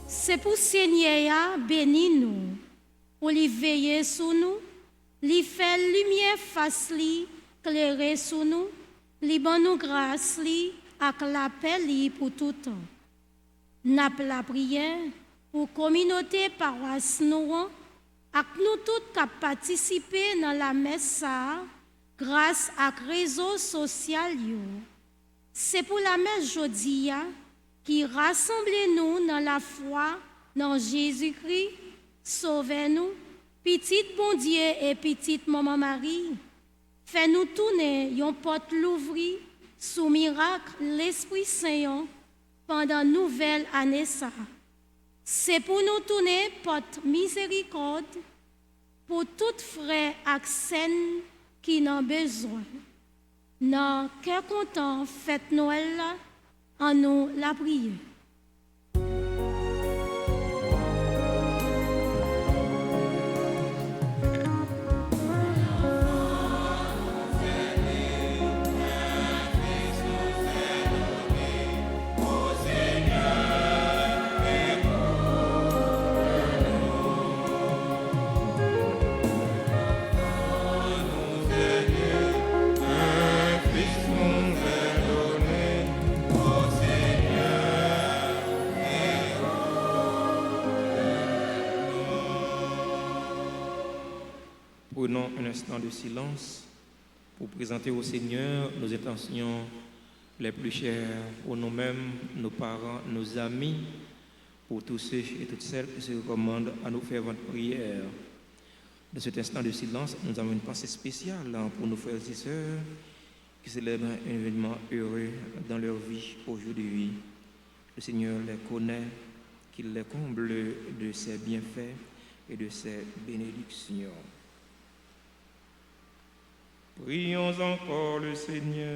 C'est pour Seigneur béni nous, pour lui veiller sur nous, lui faire lumière face lui, clairer sur nous, lui bonne nous grâce lui, avec la paix lui pour tout temps. N'a la prière pour communauté paroisse nous, avec nous toutes qui participer dans la messe grâce à réseaux sociaux. C'est pour la messe jodia qui rassemble nous dans la foi dans Jésus-Christ, sauvez-nous, petite bon Dieu et petite maman Marie. Fais-nous tourner yon porte l'ouvrir sous miracle l'Esprit Saint pendant nouvelle année ça. C'est pour nous tourner porte miséricorde pour tout frère accent qui n'en besoin. Dans quel content fête Noël là, en nous la prière. Prenons un instant de silence pour présenter au Seigneur nos intentions les plus chères pour nous-mêmes, nos parents, nos amis, pour tous ceux et toutes celles qui se recommandent à nous faire votre prière. Dans cet instant de silence, nous avons une pensée spéciale pour nos frères et sœurs qui célèbrent un événement heureux dans leur vie aujourd'hui. Le Seigneur les connaît, qu'il les comble de ses bienfaits et de ses bénédictions. Prions encore le Seigneur.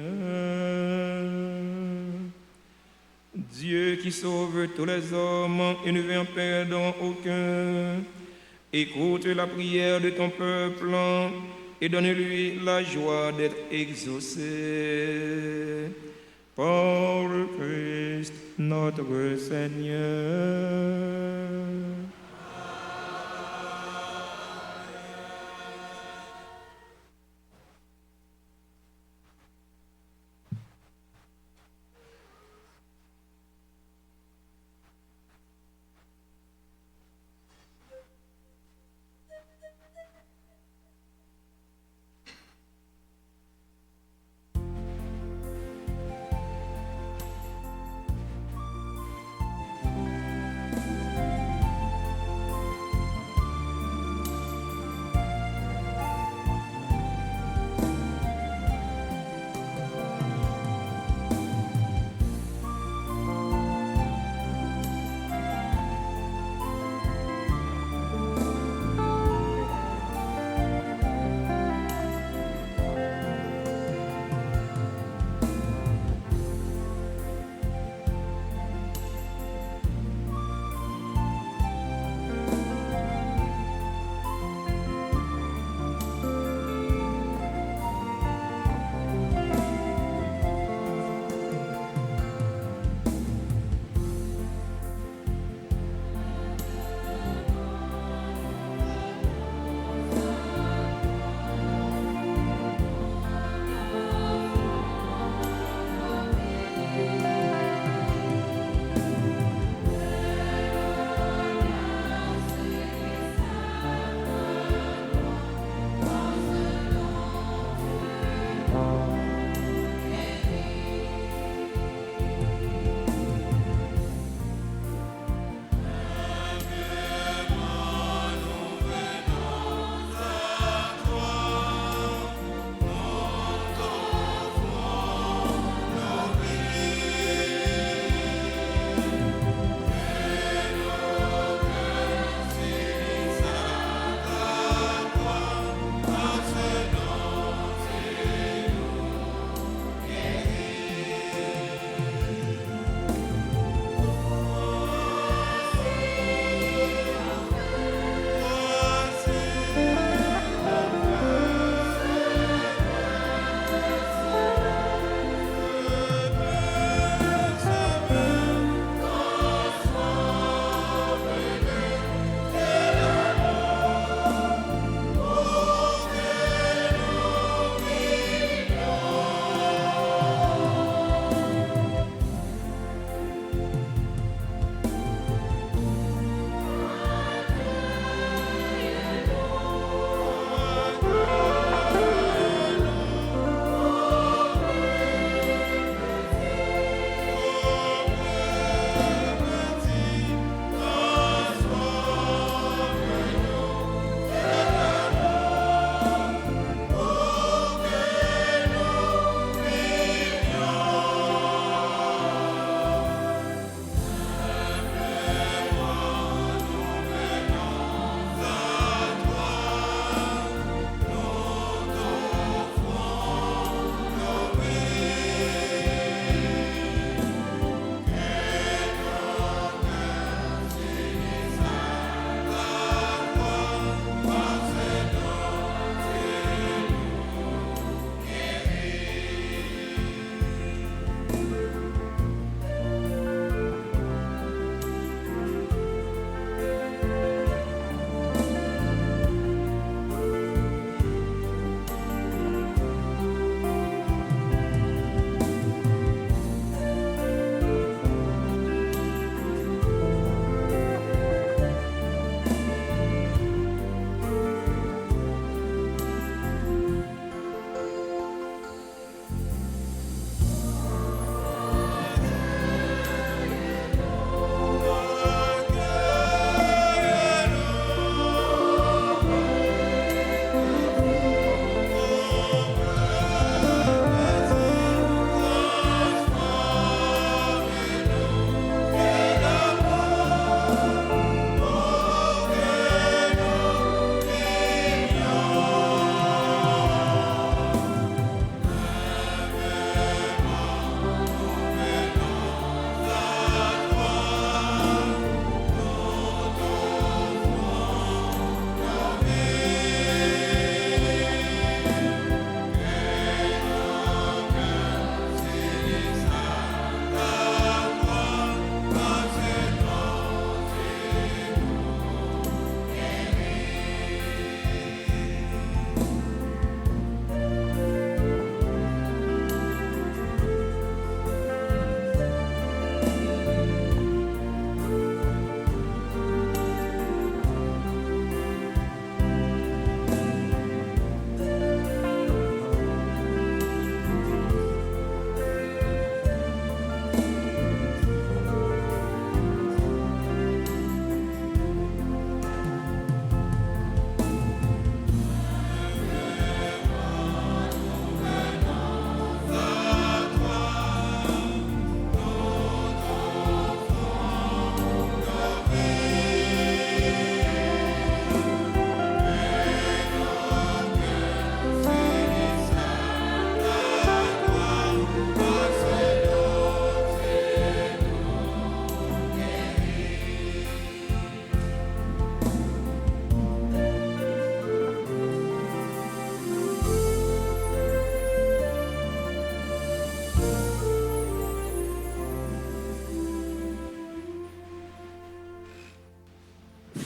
Dieu qui sauve tous les hommes et ne veut en perdre aucun, écoute la prière de ton peuple et donne-lui la joie d'être exaucé. Par le Christ notre Seigneur.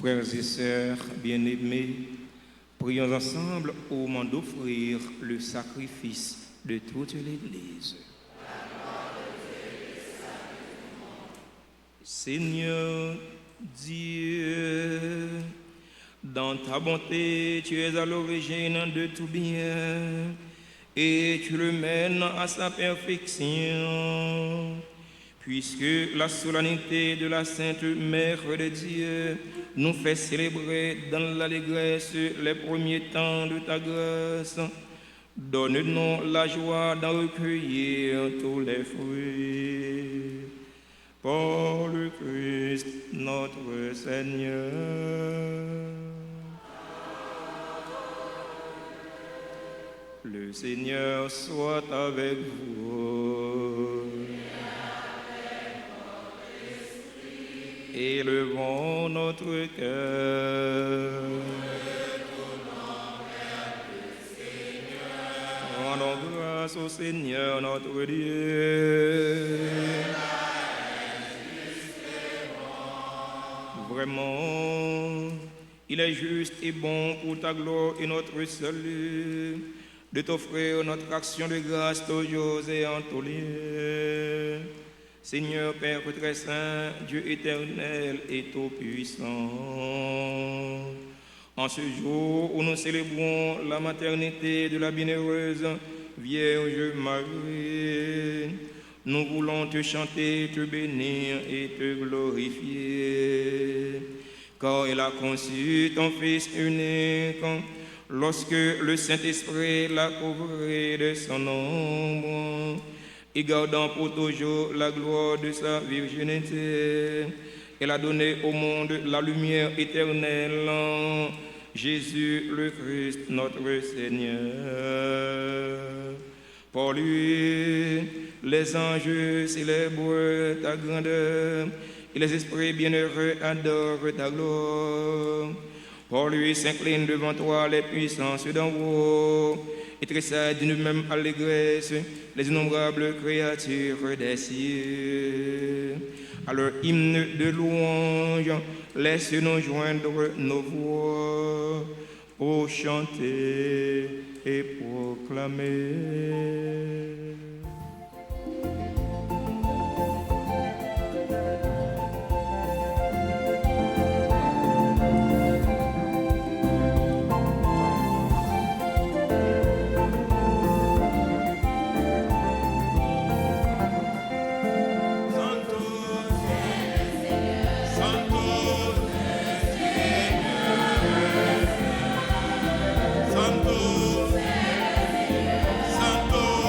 Frères et sœurs bien-aimés, prions ensemble au moment d'offrir le sacrifice de toute l'Église. Seigneur Dieu, dans ta bonté, tu es à l'origine de tout bien et tu le mènes à sa perfection. Puisque la solennité de la Sainte Mère de Dieu nous fait célébrer dans l'allégresse les premiers temps de ta grâce, donne-nous la joie d'en recueillir tous les fruits. Par le Christ notre Seigneur. Le Seigneur soit avec vous. Élevons notre cœur. Rendons grâce au Seigneur notre Dieu. Vraiment, il est juste et bon pour ta gloire et notre salut de t'offrir notre action de grâce toujours et en tous lieux. Seigneur Père très saint, Dieu éternel et tout-puissant, en ce jour où nous célébrons la maternité de la bienheureuse Vierge Marie, nous voulons te chanter, te bénir et te glorifier, car elle a conçu ton Fils unique, lorsque le Saint-Esprit l'a couvré de son ombre, et gardant pour toujours la gloire de sa virginité, elle a donné au monde la lumière éternelle, Jésus le Christ, notre Seigneur. Pour lui, les anges célèbrent ta grandeur et les esprits bienheureux adorent ta gloire. Pour lui s'inclinent devant toi les puissances d'en haut et tressaillent d'une même allégresse les innombrables créatures des cieux. À leur hymne de louange, laisse-nous joindre nos voix pour chanter et proclamer. Santo,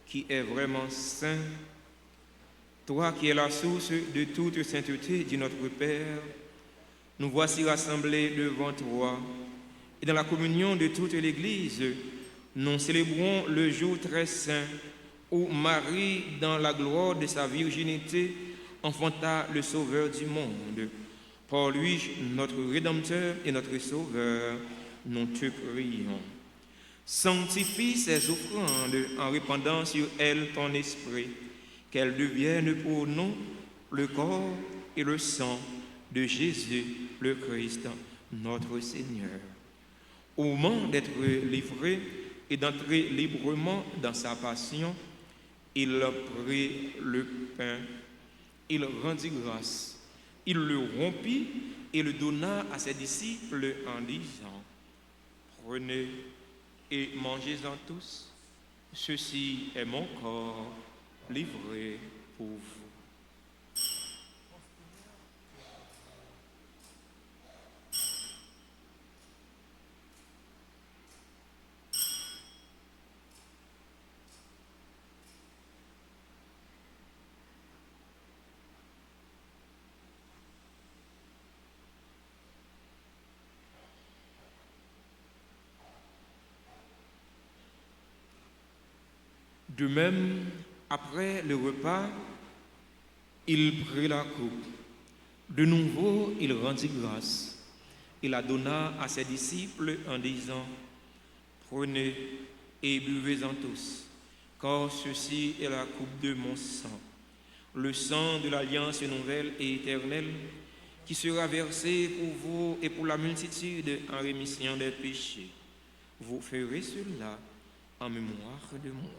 qui es vraiment saint, toi qui es la source de toute sainteté, dit notre Père, nous voici rassemblés devant toi. Et dans la communion de toute l'Église, nous célébrons le jour très saint où Marie, dans la gloire de sa virginité, enfanta le Sauveur du monde. Par lui, notre Rédempteur et notre Sauveur, nous te prions. Sanctifie ces offrandes en répandant sur elles ton esprit, qu'elles deviennent pour nous le corps et le sang de Jésus le Christ, notre Seigneur. Au moment d'être livré et d'entrer librement dans sa passion, il prit le pain, il rendit grâce, il le rompit et le donna à ses disciples en disant, « Prenez et mangez-en tous, ceci est mon corps livré pour vous. » De même, après le repas, il prit la coupe. De nouveau, il rendit grâce. Il la donna à ses disciples en disant, « Prenez et buvez-en tous, car ceci est la coupe de mon sang, le sang de l'alliance nouvelle et éternelle, qui sera versé pour vous et pour la multitude en rémission des péchés. Vous ferez cela en mémoire de moi. »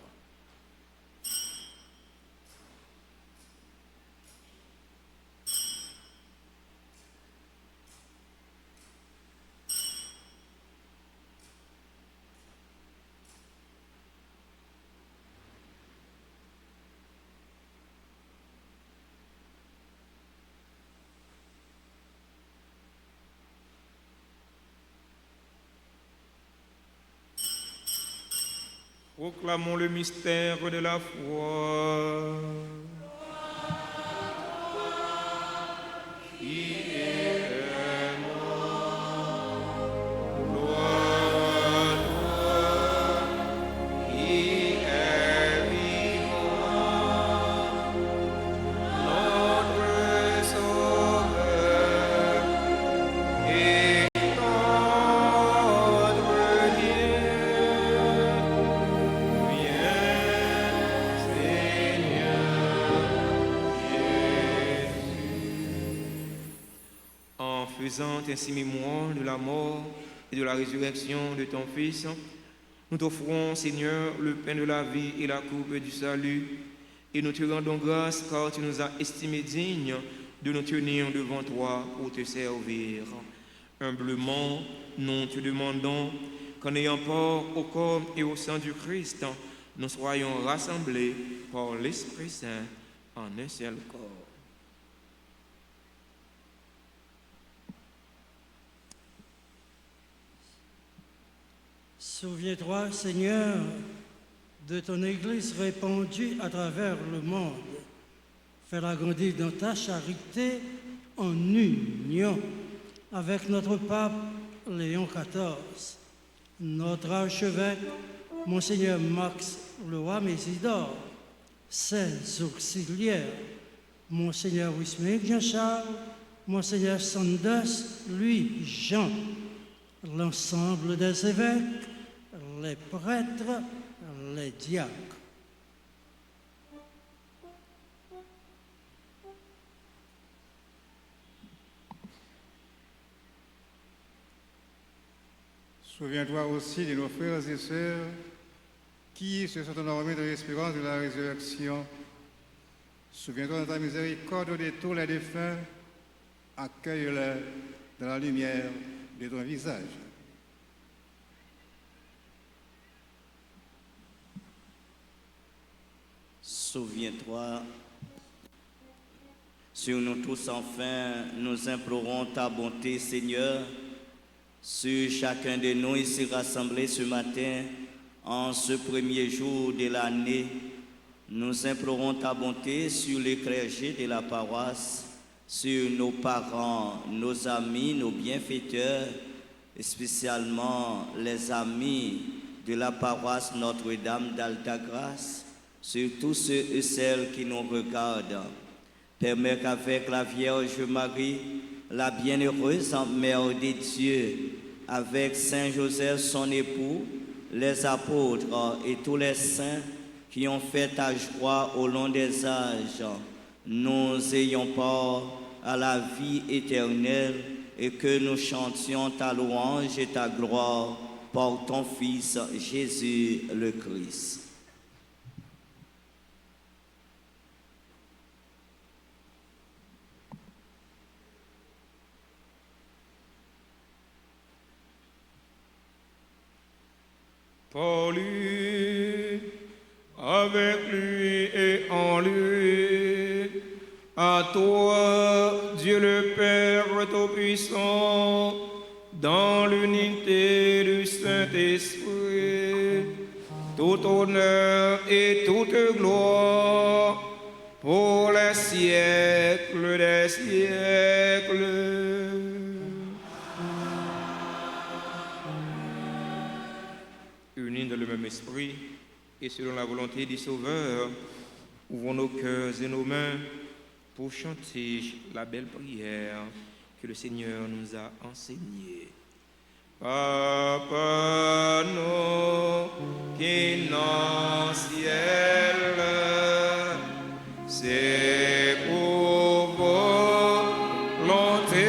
Proclamons le mystère de la foi. Qui est mort, gloire à toi, qui est vivant, notre Sauveur et notre Dieu. Faisant ainsi mémoire de la mort et de la résurrection de ton Fils, nous t'offrons, Seigneur, le pain de la vie et la coupe du salut, et nous te rendons grâce car tu nous as estimés dignes de nous tenir devant toi pour te servir. Humblement, nous te demandons qu'en ayant part au corps et au sang du Christ, nous soyons rassemblés par l'Esprit Saint en un seul corps. Souviens-toi, Seigneur, de ton Église répandue à travers le monde. Fais-la grandir dans ta charité en union avec notre pape Léon XIV, notre archevêque, Monseigneur Max Leroy Mésidor, ses auxiliaires, Monseigneur Wismé Jean-Charles, Monseigneur Sanders, lui Jean, l'ensemble des évêques, les prêtres, les diacres. Souviens-toi aussi de nos frères et sœurs qui se sont endormis de l'espérance de la résurrection. Souviens-toi de ta miséricorde de tous les défunts. Accueille-les dans la lumière de ton visage. Souviens-toi, sur nous tous enfin, nous implorons ta bonté, Seigneur, sur chacun de nous ici rassemblés ce matin, en ce premier jour de l'année Nous implorons ta bonté sur les clergés de la paroisse, sur nos parents, nos amis, nos bienfaiteurs, et spécialement les amis de la paroisse Notre-Dame d'Altagrace, sur tous ceux et celles qui nous regardent. Permets qu'avec la Vierge Marie, la bienheureuse Mère de Dieu, avec Saint Joseph son époux, les apôtres et tous les saints qui ont fait ta joie au long des âges, nous ayons part à la vie éternelle et que nous chantions ta louange et ta gloire par ton Fils Jésus le Christ. Par lui, avec lui et en lui, à toi, Dieu le Père Tout-Puissant, dans l'unité du Saint-Esprit, tout honneur et toute gloire pour les siècles des siècles. Unis dans le même esprit et selon la volonté du Sauveur, ouvrons nos cœurs et nos mains pour chanter la belle prière que le Seigneur nous a enseignée. Papa nous qui dans le ciel, c'est pour volonté.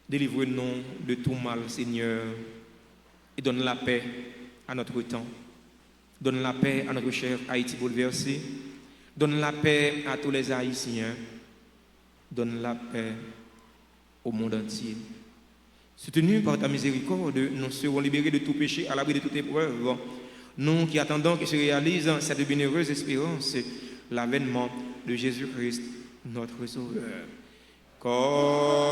Délivre-nous de tout mal, Seigneur, et donne la paix à notre temps. Donne la paix à notre cher Haïti bouleversé. Donne la paix à tous les Haïtiens. Donne la paix au monde entier. Soutenus par ta miséricorde, nous serons libérés de tout péché, à l'abri de toute épreuve. Nous qui attendons que se réalise cette bienheureuse espérance, l'avènement de Jésus-Christ, notre Sauveur. Commandement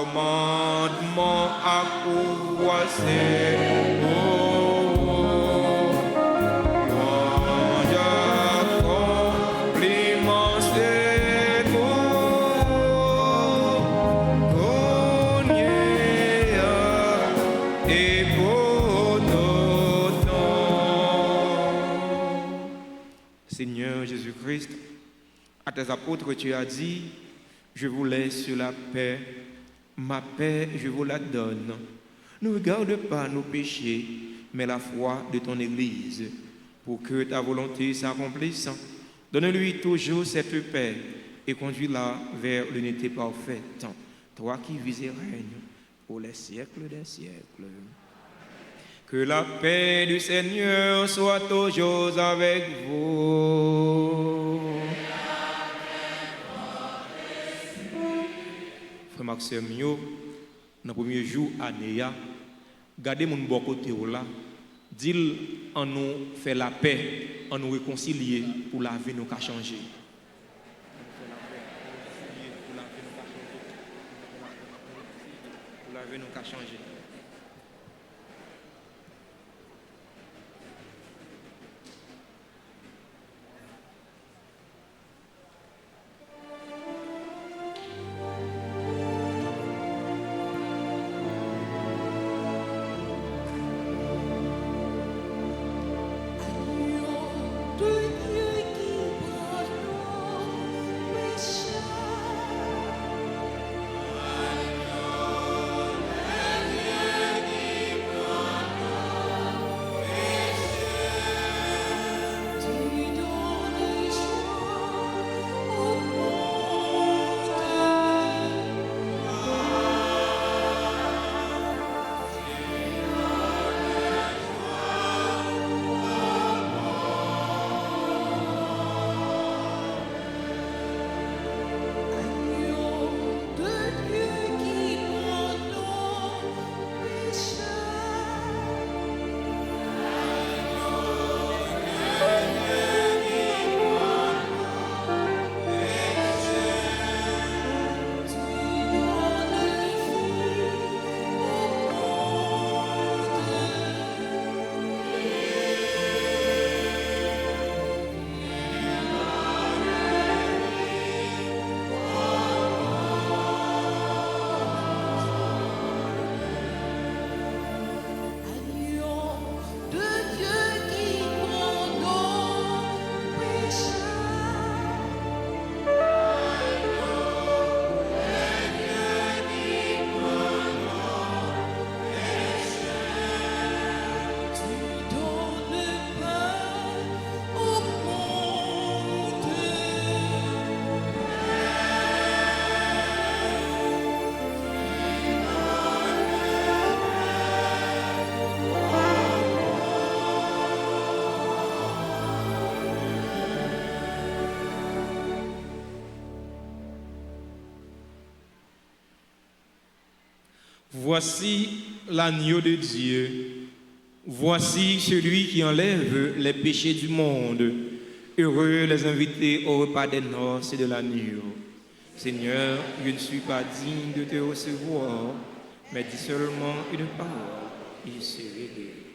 approvoisé, compliment c'est et pour nos temps. Seigneur Jésus-Christ, à tes apôtres tu as dit: je vous laisse la paix, ma paix je vous la donne. Ne regarde pas nos péchés, mais la foi de ton Église, pour que ta volonté s'accomplisse. Donne-lui toujours cette paix et conduis-la vers l'unité parfaite, toi qui vis et règnes pour les siècles des siècles. Que la paix du Seigneur soit toujours avec vous. Frère Maxime, dans le premier jour année, gardez mon bon côté là, dis en nous faire la paix, en nous réconcilier pour la vie nous changer. Pour la vie nous changer. Voici l'agneau de Dieu. Voici celui qui enlève les péchés du monde. Heureux les invités au repas des noces et de l'agneau. Seigneur, je ne suis pas digne de te recevoir, mais dis seulement une parole, et je serai guéri.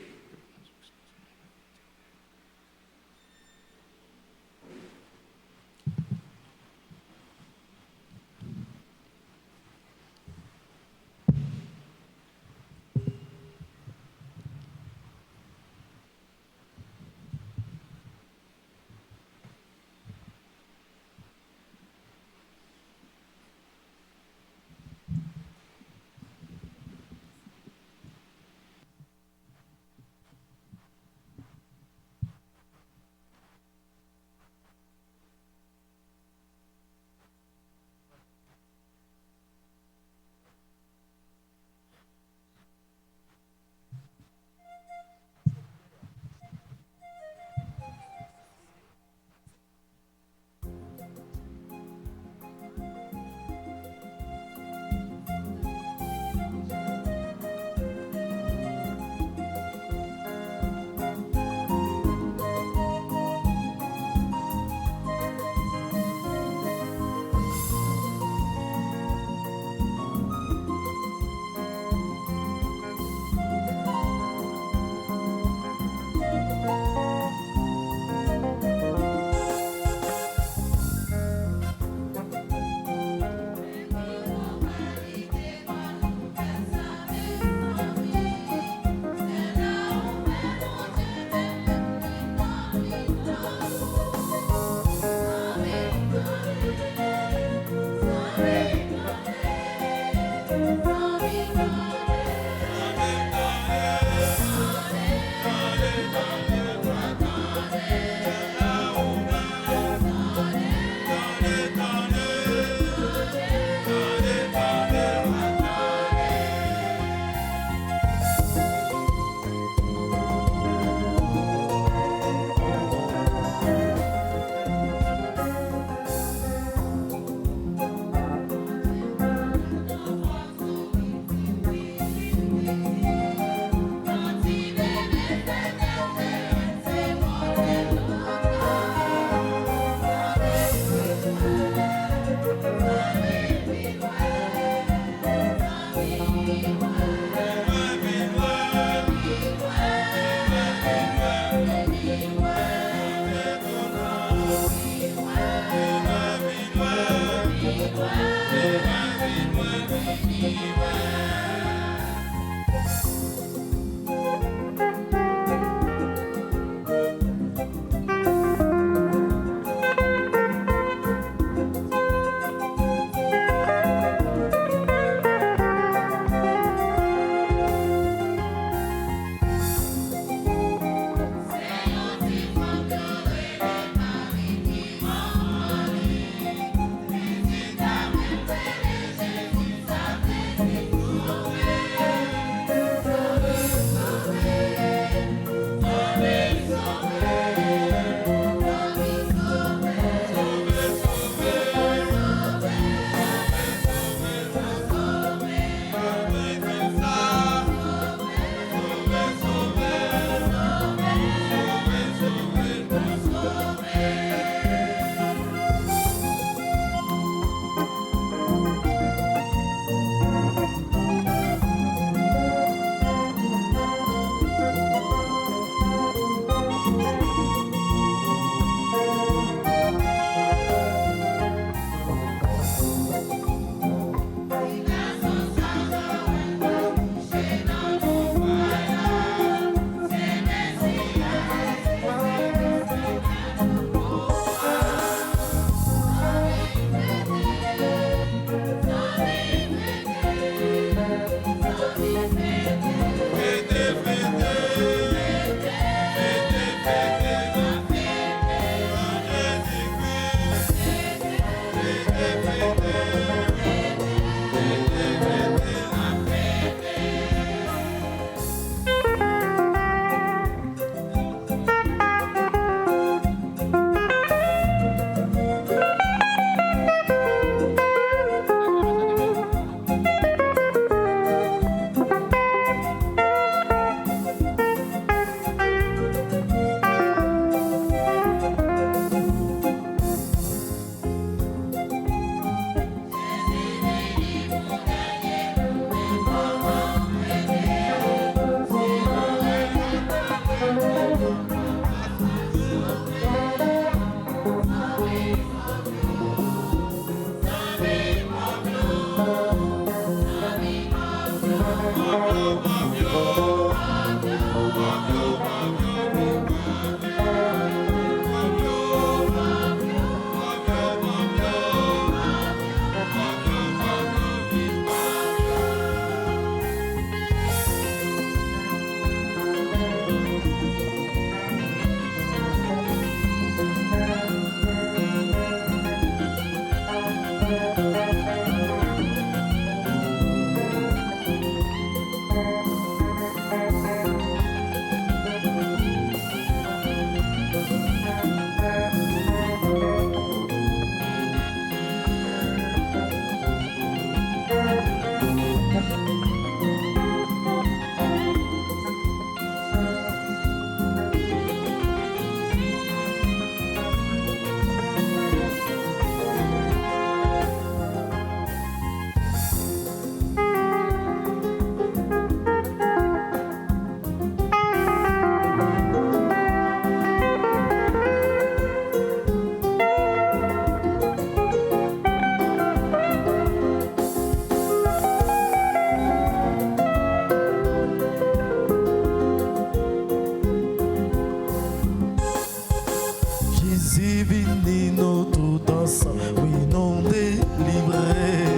Jésus vini nous tout ensemble, oui non délivrés.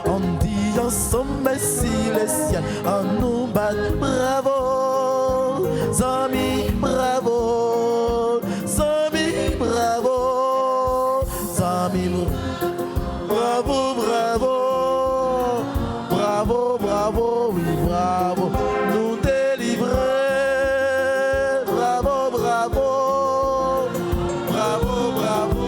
On dit ensemble merci le ciel, on nous bat bravo, Zami bravo, Zami bravo, Zami bravo, bravo, bravo, bravo, oui bravo, nous délivrer, bravo, bravo. Bravo, bravo.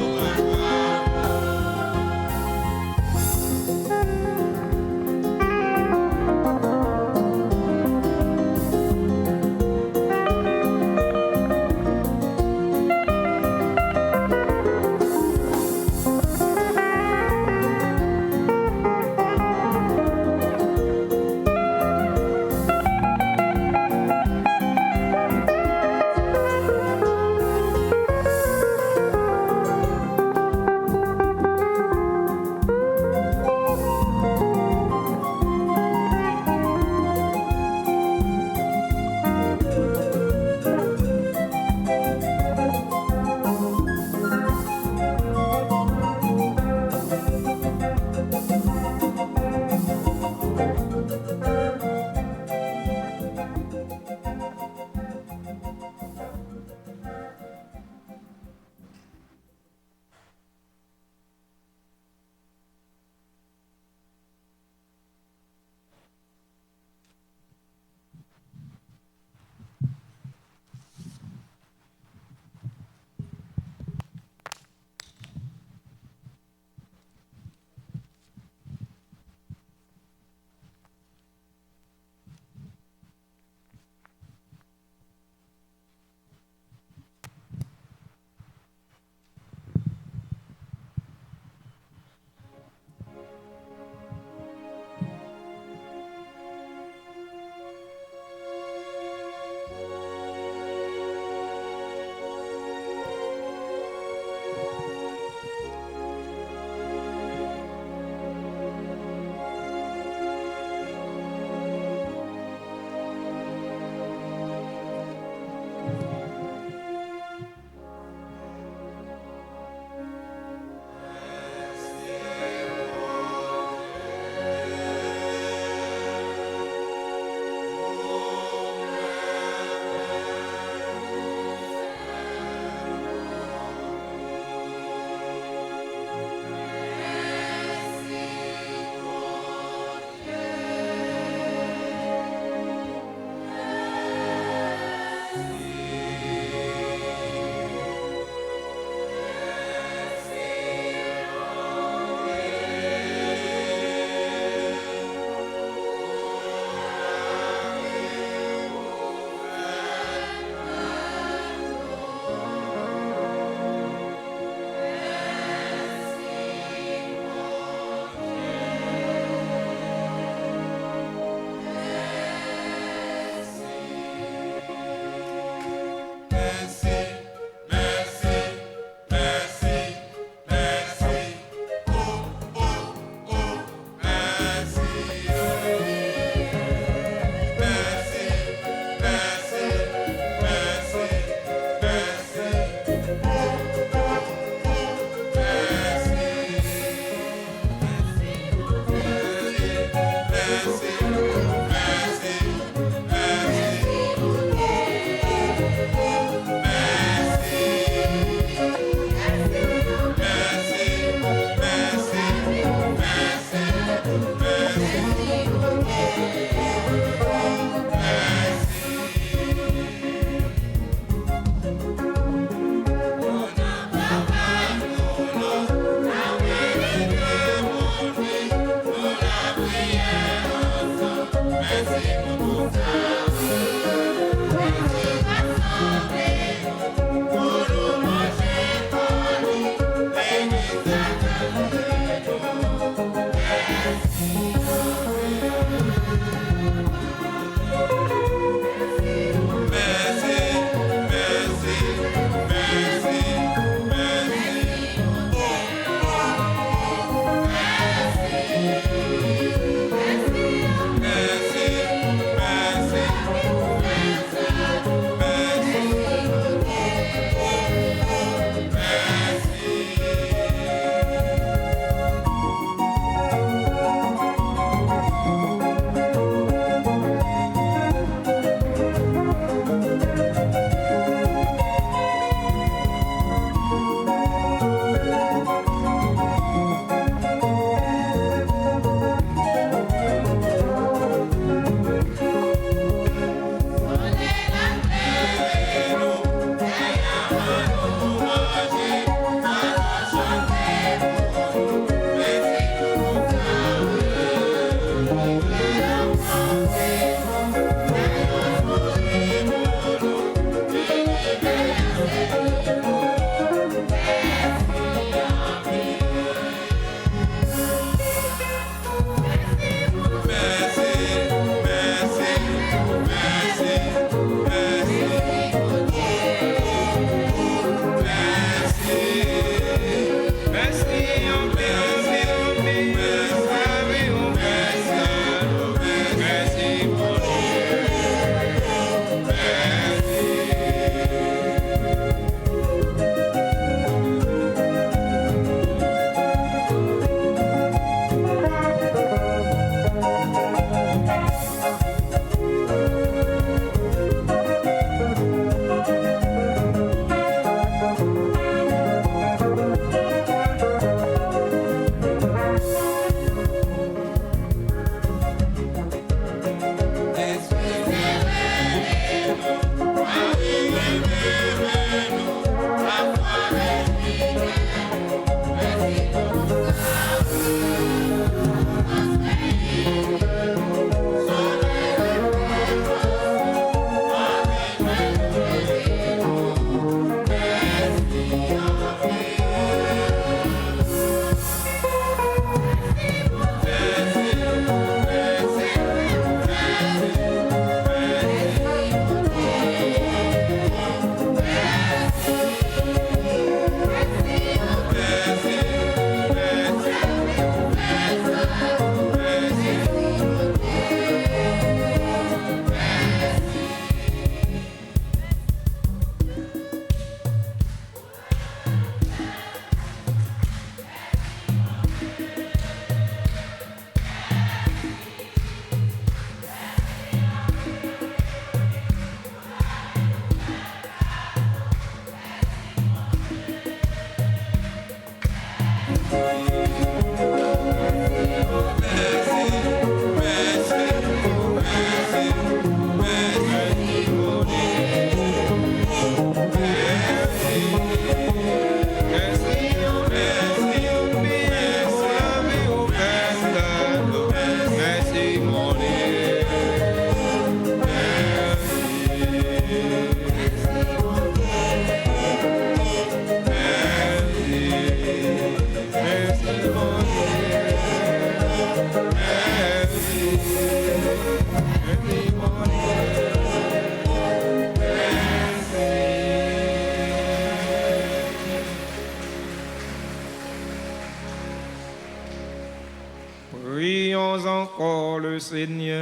célébrons encore le Seigneur.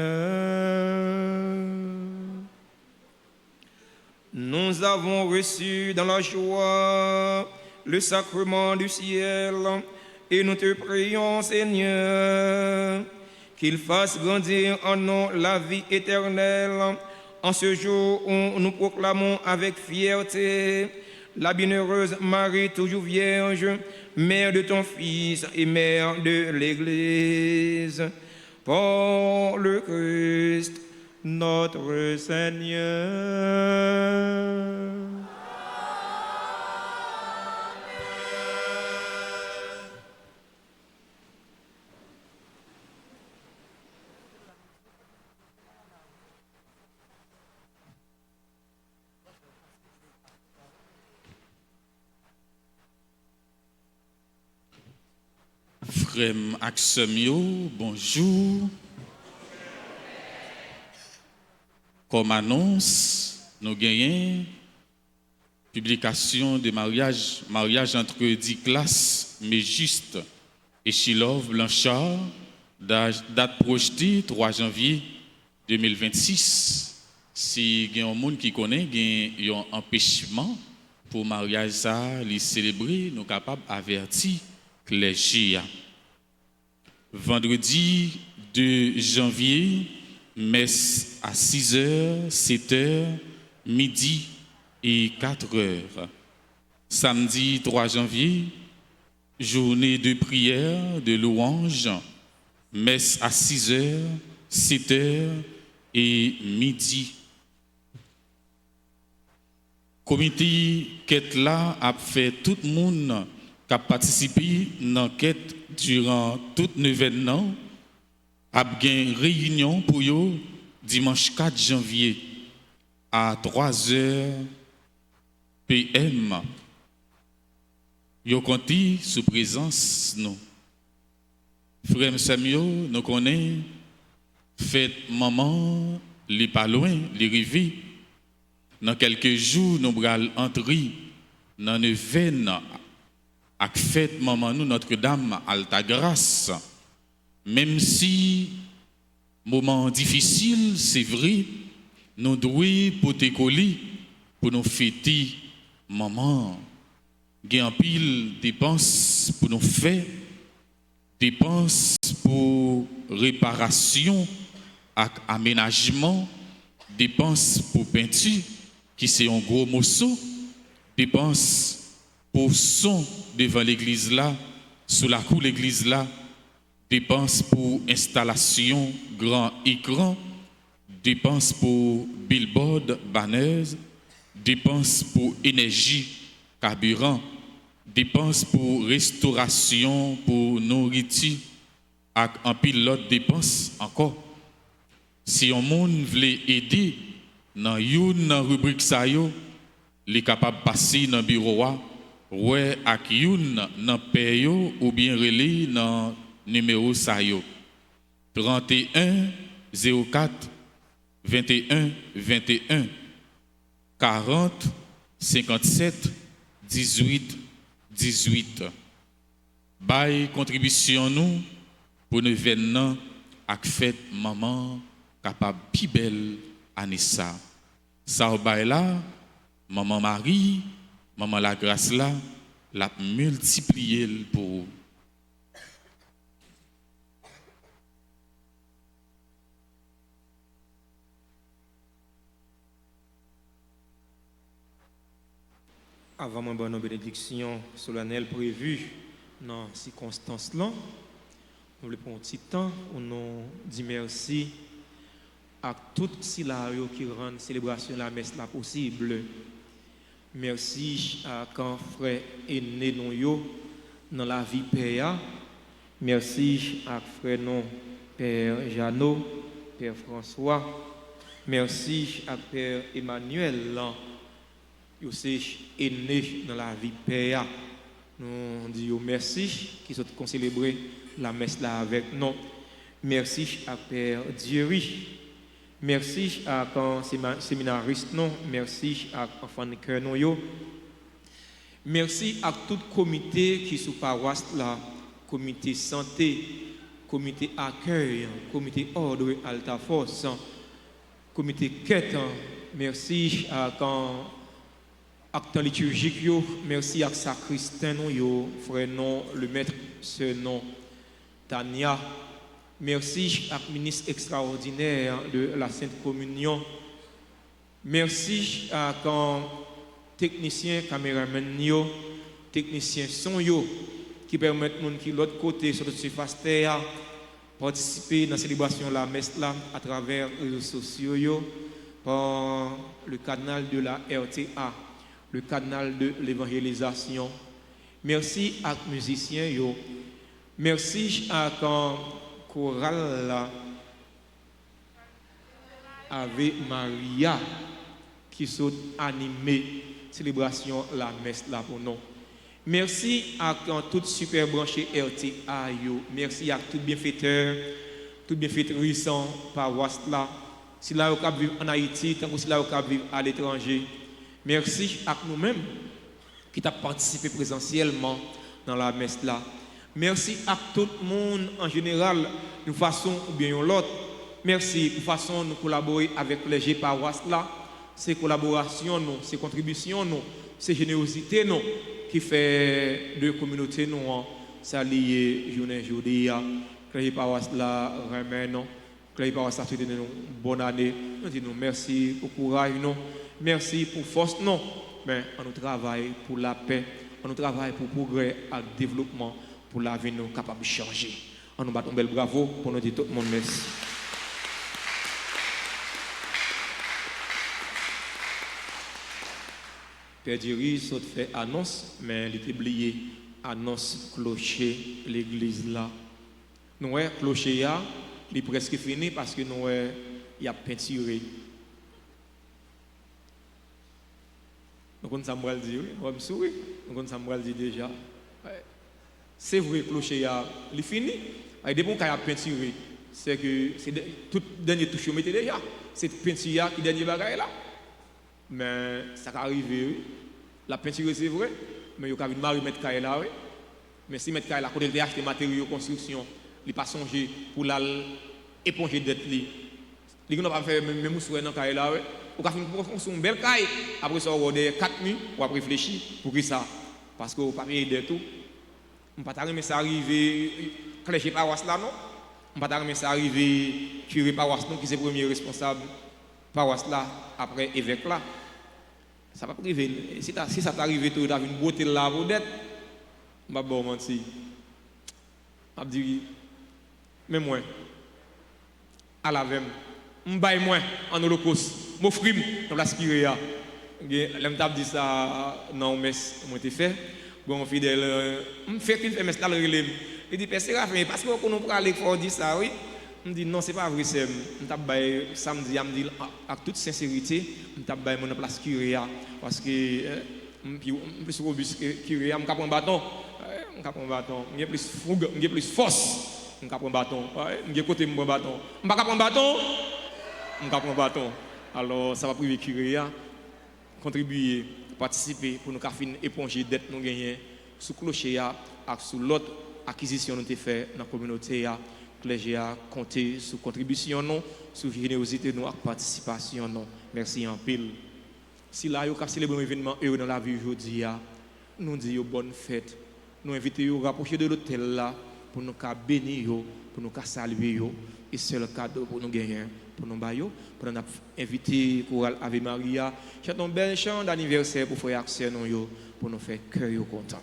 Nous avons reçu dans la joie le sacrement du ciel et nous te prions, Seigneur, qu'il fasse grandir en nous la vie éternelle en ce jour où nous proclamons avec fierté la bienheureuse Marie, toujours vierge, mère de ton Fils et mère de l'Église. Par le Christ, notre Seigneur. Frère Axemio, bonjour. Comme annonce, nous gagnons publication de mariage entre 10 classes, mais juste et Chilov Blanchard, date projetée 3 janvier 2026. Si il y a un monde qui connaît, il y a un empêchement pour mariage ça, les célébrer, nous sommes capables d'avertir clergé. Vendredi 2 janvier, messe à 6h, 7h, midi et 4h. Samedi 3 janvier, journée de prière, de louange, messe à 6h, 7h et midi. Comité quête là a fait tout le monde qui a participé dans l'enquête durant tout l'événement, a une réunion pour eux dimanche 4 janvier à 3h PM. Yo compté sous présence nous. Frère Samuel, nous connaissons fête maman, les pas loin, les rivés. Dans quelques jours, nous allons entrer dans une veine avec fête maman nous Notre-Dame Alta Grâce. Même si moment difficile, c'est vrai, nous devons porter coller pour nous fêter maman. Il y a un pile dépenses pour nous faire, dépenses pour réparation et aménagement, dépenses pour peinture qui c'est un gros morceau, dépenses pour son devant l'église là, sous la cour de l'église là, dépenses pour installation grand écran, dépenses pour billboard, banners, dépenses pour énergie, carburant, dépenses pour restauration, pour nourriture, et un pilote dépenses encore. Si un monde veut aider dans une rubrique ça yo, les capable passer dans bureau ouais ak une dans payo ou bien relé dans numéro ça yo 31 04 21 21 40 57 18 18. Bail contribution nous pour nous événement ak fête maman capable pi belle année ça. Ça bail là maman Marie, maman la grâce là, l'a multiplié pour avant mon bonne bénédiction solennelle prévue dans ces circonstances là, nous voulons prendre un petit temps pour nous dire merci à tout scénario qui rend la célébration de la messe là possible. Merci à quand frère aîné non yo dans la vie père. Merci à frère non père Jeannot, père François. Merci à père Emmanuel là. Yo c'est aîné dans la vie père. Nous disons merci qui sont célébrer la messe là avec nous. Merci à père Dieuri. Merci à quand séminariste non, merci à enfant de cœur non yo. Merci à tout comité qui sous paroisse là, comité santé, comité accueil, comité ordre Alta Force, comité quête, merci à quand acte liturgique, merci à sacristain, frère non, le maître, ce nom, Tania. Merci à ministre extraordinaire de la Sainte Communion. Merci à quand technicien, caméraman, technicien son qui permettent nous qui l'autre côté sur notre surface terre participer dans la célébration de la messe là à travers les réseaux sociaux par le canal de la RTA, le canal de l'évangélisation. Merci à les musiciens merci à quand chorale là avec Maria qui sont animés célébration la messe là pour nous. Merci à tout super branché RTA merci à tout bienfaiteur, tout bienfaitrice paroisse là. Si là vous vivre en Haïti, tant que si là vous vivre à l'étranger. Merci à nous-mêmes qui t'a participé présentiellement dans la messe là. Merci à tout le monde en général, d'une façon ou bien l'autre. Merci pour façon de collaborer avec les paroisses là. Ces collaborations, ces contributions, ces générosités qui fait de communauté nous ça lié journée aujourd'hui que les paroisses là remet que les paroisses souhaiter nous bonne année. Nous disons merci pour courage merci pour force mais on nous travaille pour la paix, on nous travaille pour progrès et développement pour la vie nous capable de changer. On nous bat un bel bravo pour nous dire tout le monde merci. Père Diri saute fait annonce, mais il était oublié annonce clocher l'église là. Nous clocher là, il est presque fini parce que nous il a peinturé. Nous connaissons ça me dire, on me sourit, nous connaissons ça me dire déjà. C'est vrai clocher là, il est fini. Et depuis qu'on a peinturé, c'est que c'est tout dernier touche on mettait déjà. C'est peinture qui dernier bagaille là. Mais ça arrive, la peinture c'est vrai, mais il y a une mari mettre caille là, mais si mettre caille là, quand il a acheté matériaux de construction, il pas songé pour la éponger dette li. Il n'a pas fait même souhait dans caille là, ou quand on construire une belle caille, après ça on a 4 nuits, on va réfléchir pour qui ça, parce que on pas payer de tout. On pas mais ça arriver clergé paroisse là non, on pas mais ça arriver curé paroisse non qui c'est premier responsable paroisse là après évêque là. Ça va pas arriver. Si ça t'arrive, tu as une beauté là, vous êtes. Je vais bon mentir. Je vais dire, mais moi, à la vem, je vais moi en holocauste. Je frime dans la spiria. Je dis ça dans la messe, je l'ai fait. Bon, fidèle, je fais qu'une messe là, le relève. Il dit, Père Séraphin, parce qu'on peut aller pour dire ça, oui. Je dis non, c'est pas vrai, c'est samedi, je me dis avec toute sincérité, je vais mon place curia parce que je plus robuste que curia, je prends un bâton, j'ai plus fougue, j'ai plus force, je prends un bâton, j'ai côté mon bâton, je ne prends pas un bâton, alors ça va priver curia, contribuer, participer pour nous faire éponger dette nous gagner sous clocher et sous l'autre acquisition nous fait dans la communauté. Clergé a compté sur contribution non, sur générosité non, et participation non. Merci en pile. Si là, vous avez célébré un événement heureux dans la vie aujourd'hui, nous disons bonne fête. Nous invitons à rapprocher de l'hôtel là pour nous bénir, pour nous saluer. Et c'est le cadeau pour nous gagner, pour nous bailler, pour nous inviter Chorale Ave Maria. Chantons un bel chant d'anniversaire pour faire action pour nous faire cœur content.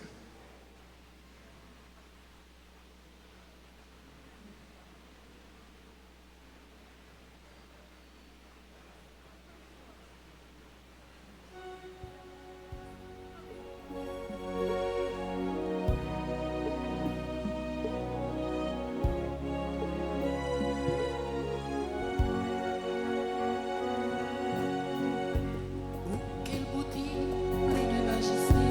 Quelle beauté, pleine de majesté.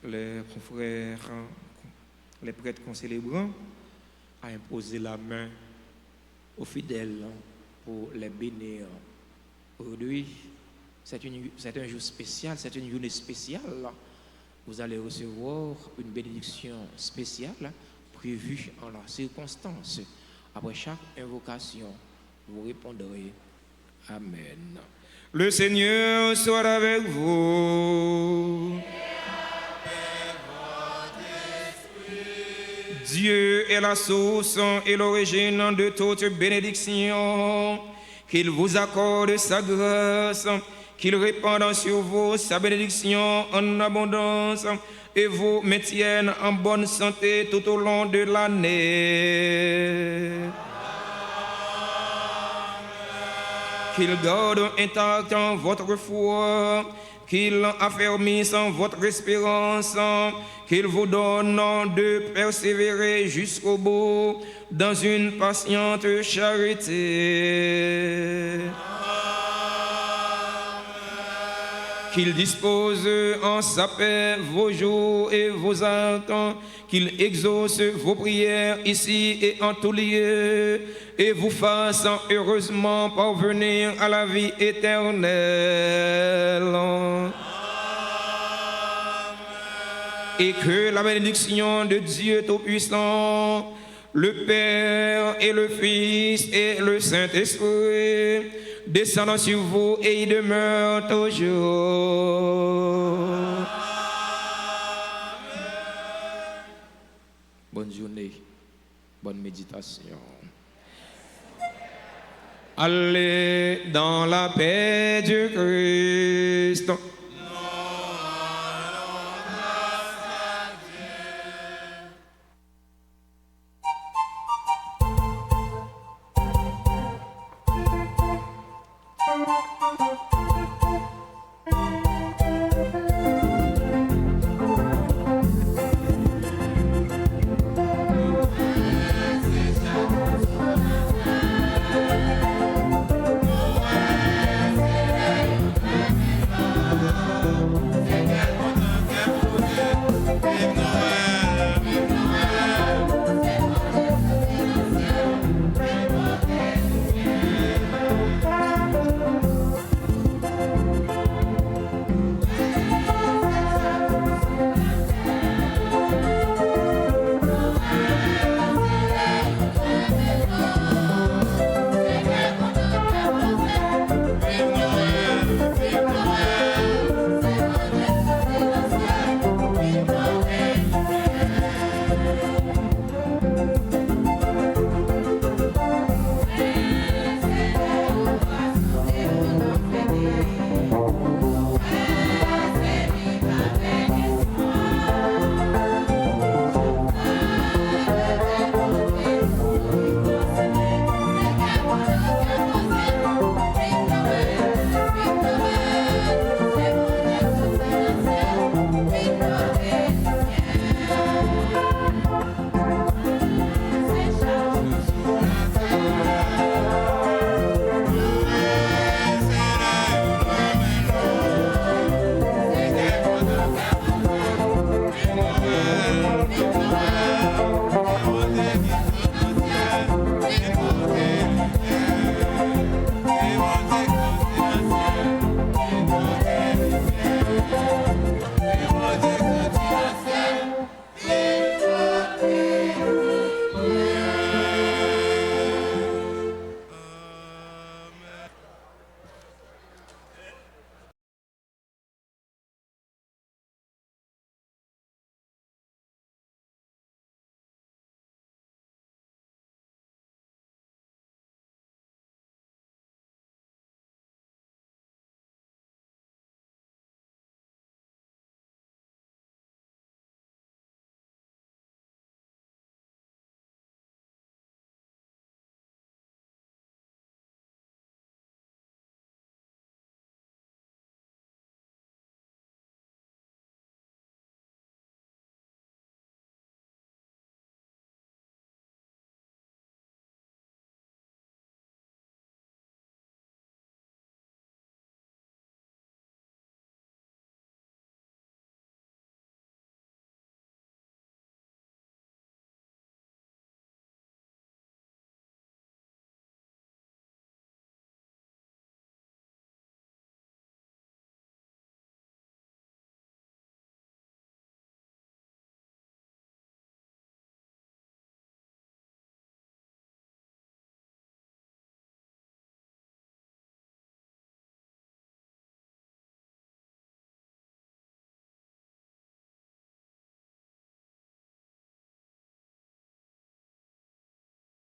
les confrères, les prêtres concélébrants à imposer la main aux fidèles pour les bénir. Aujourd'hui, c'est un jour spécial, c'est une journée spéciale. Vous allez recevoir une bénédiction spéciale prévue en la circonstance. Après chaque invocation, vous répondrez Amen. Le Seigneur soit avec vous. Dieu est la source et l'origine de toute bénédiction. Qu'il vous accorde sa grâce, qu'il répande sur vous sa bénédiction en abondance et vous maintienne en bonne santé tout au long de l'année. Qu'il garde intact votre foi, qu'il affermisse votre espérance, qu'il vous donne de persévérer jusqu'au bout dans une patiente charité. Qu'il dispose en sa paix vos jours et vos actes, qu'il exauce vos prières ici et en tout lieu, et vous fasse heureusement parvenir à la vie éternelle. Et que la bénédiction de Dieu Tout-Puissant, le Père et le Fils et le Saint-Esprit descendant sur vous et y demeure toujours. Bonne journée, bonne méditation. Allez dans la paix du Christ.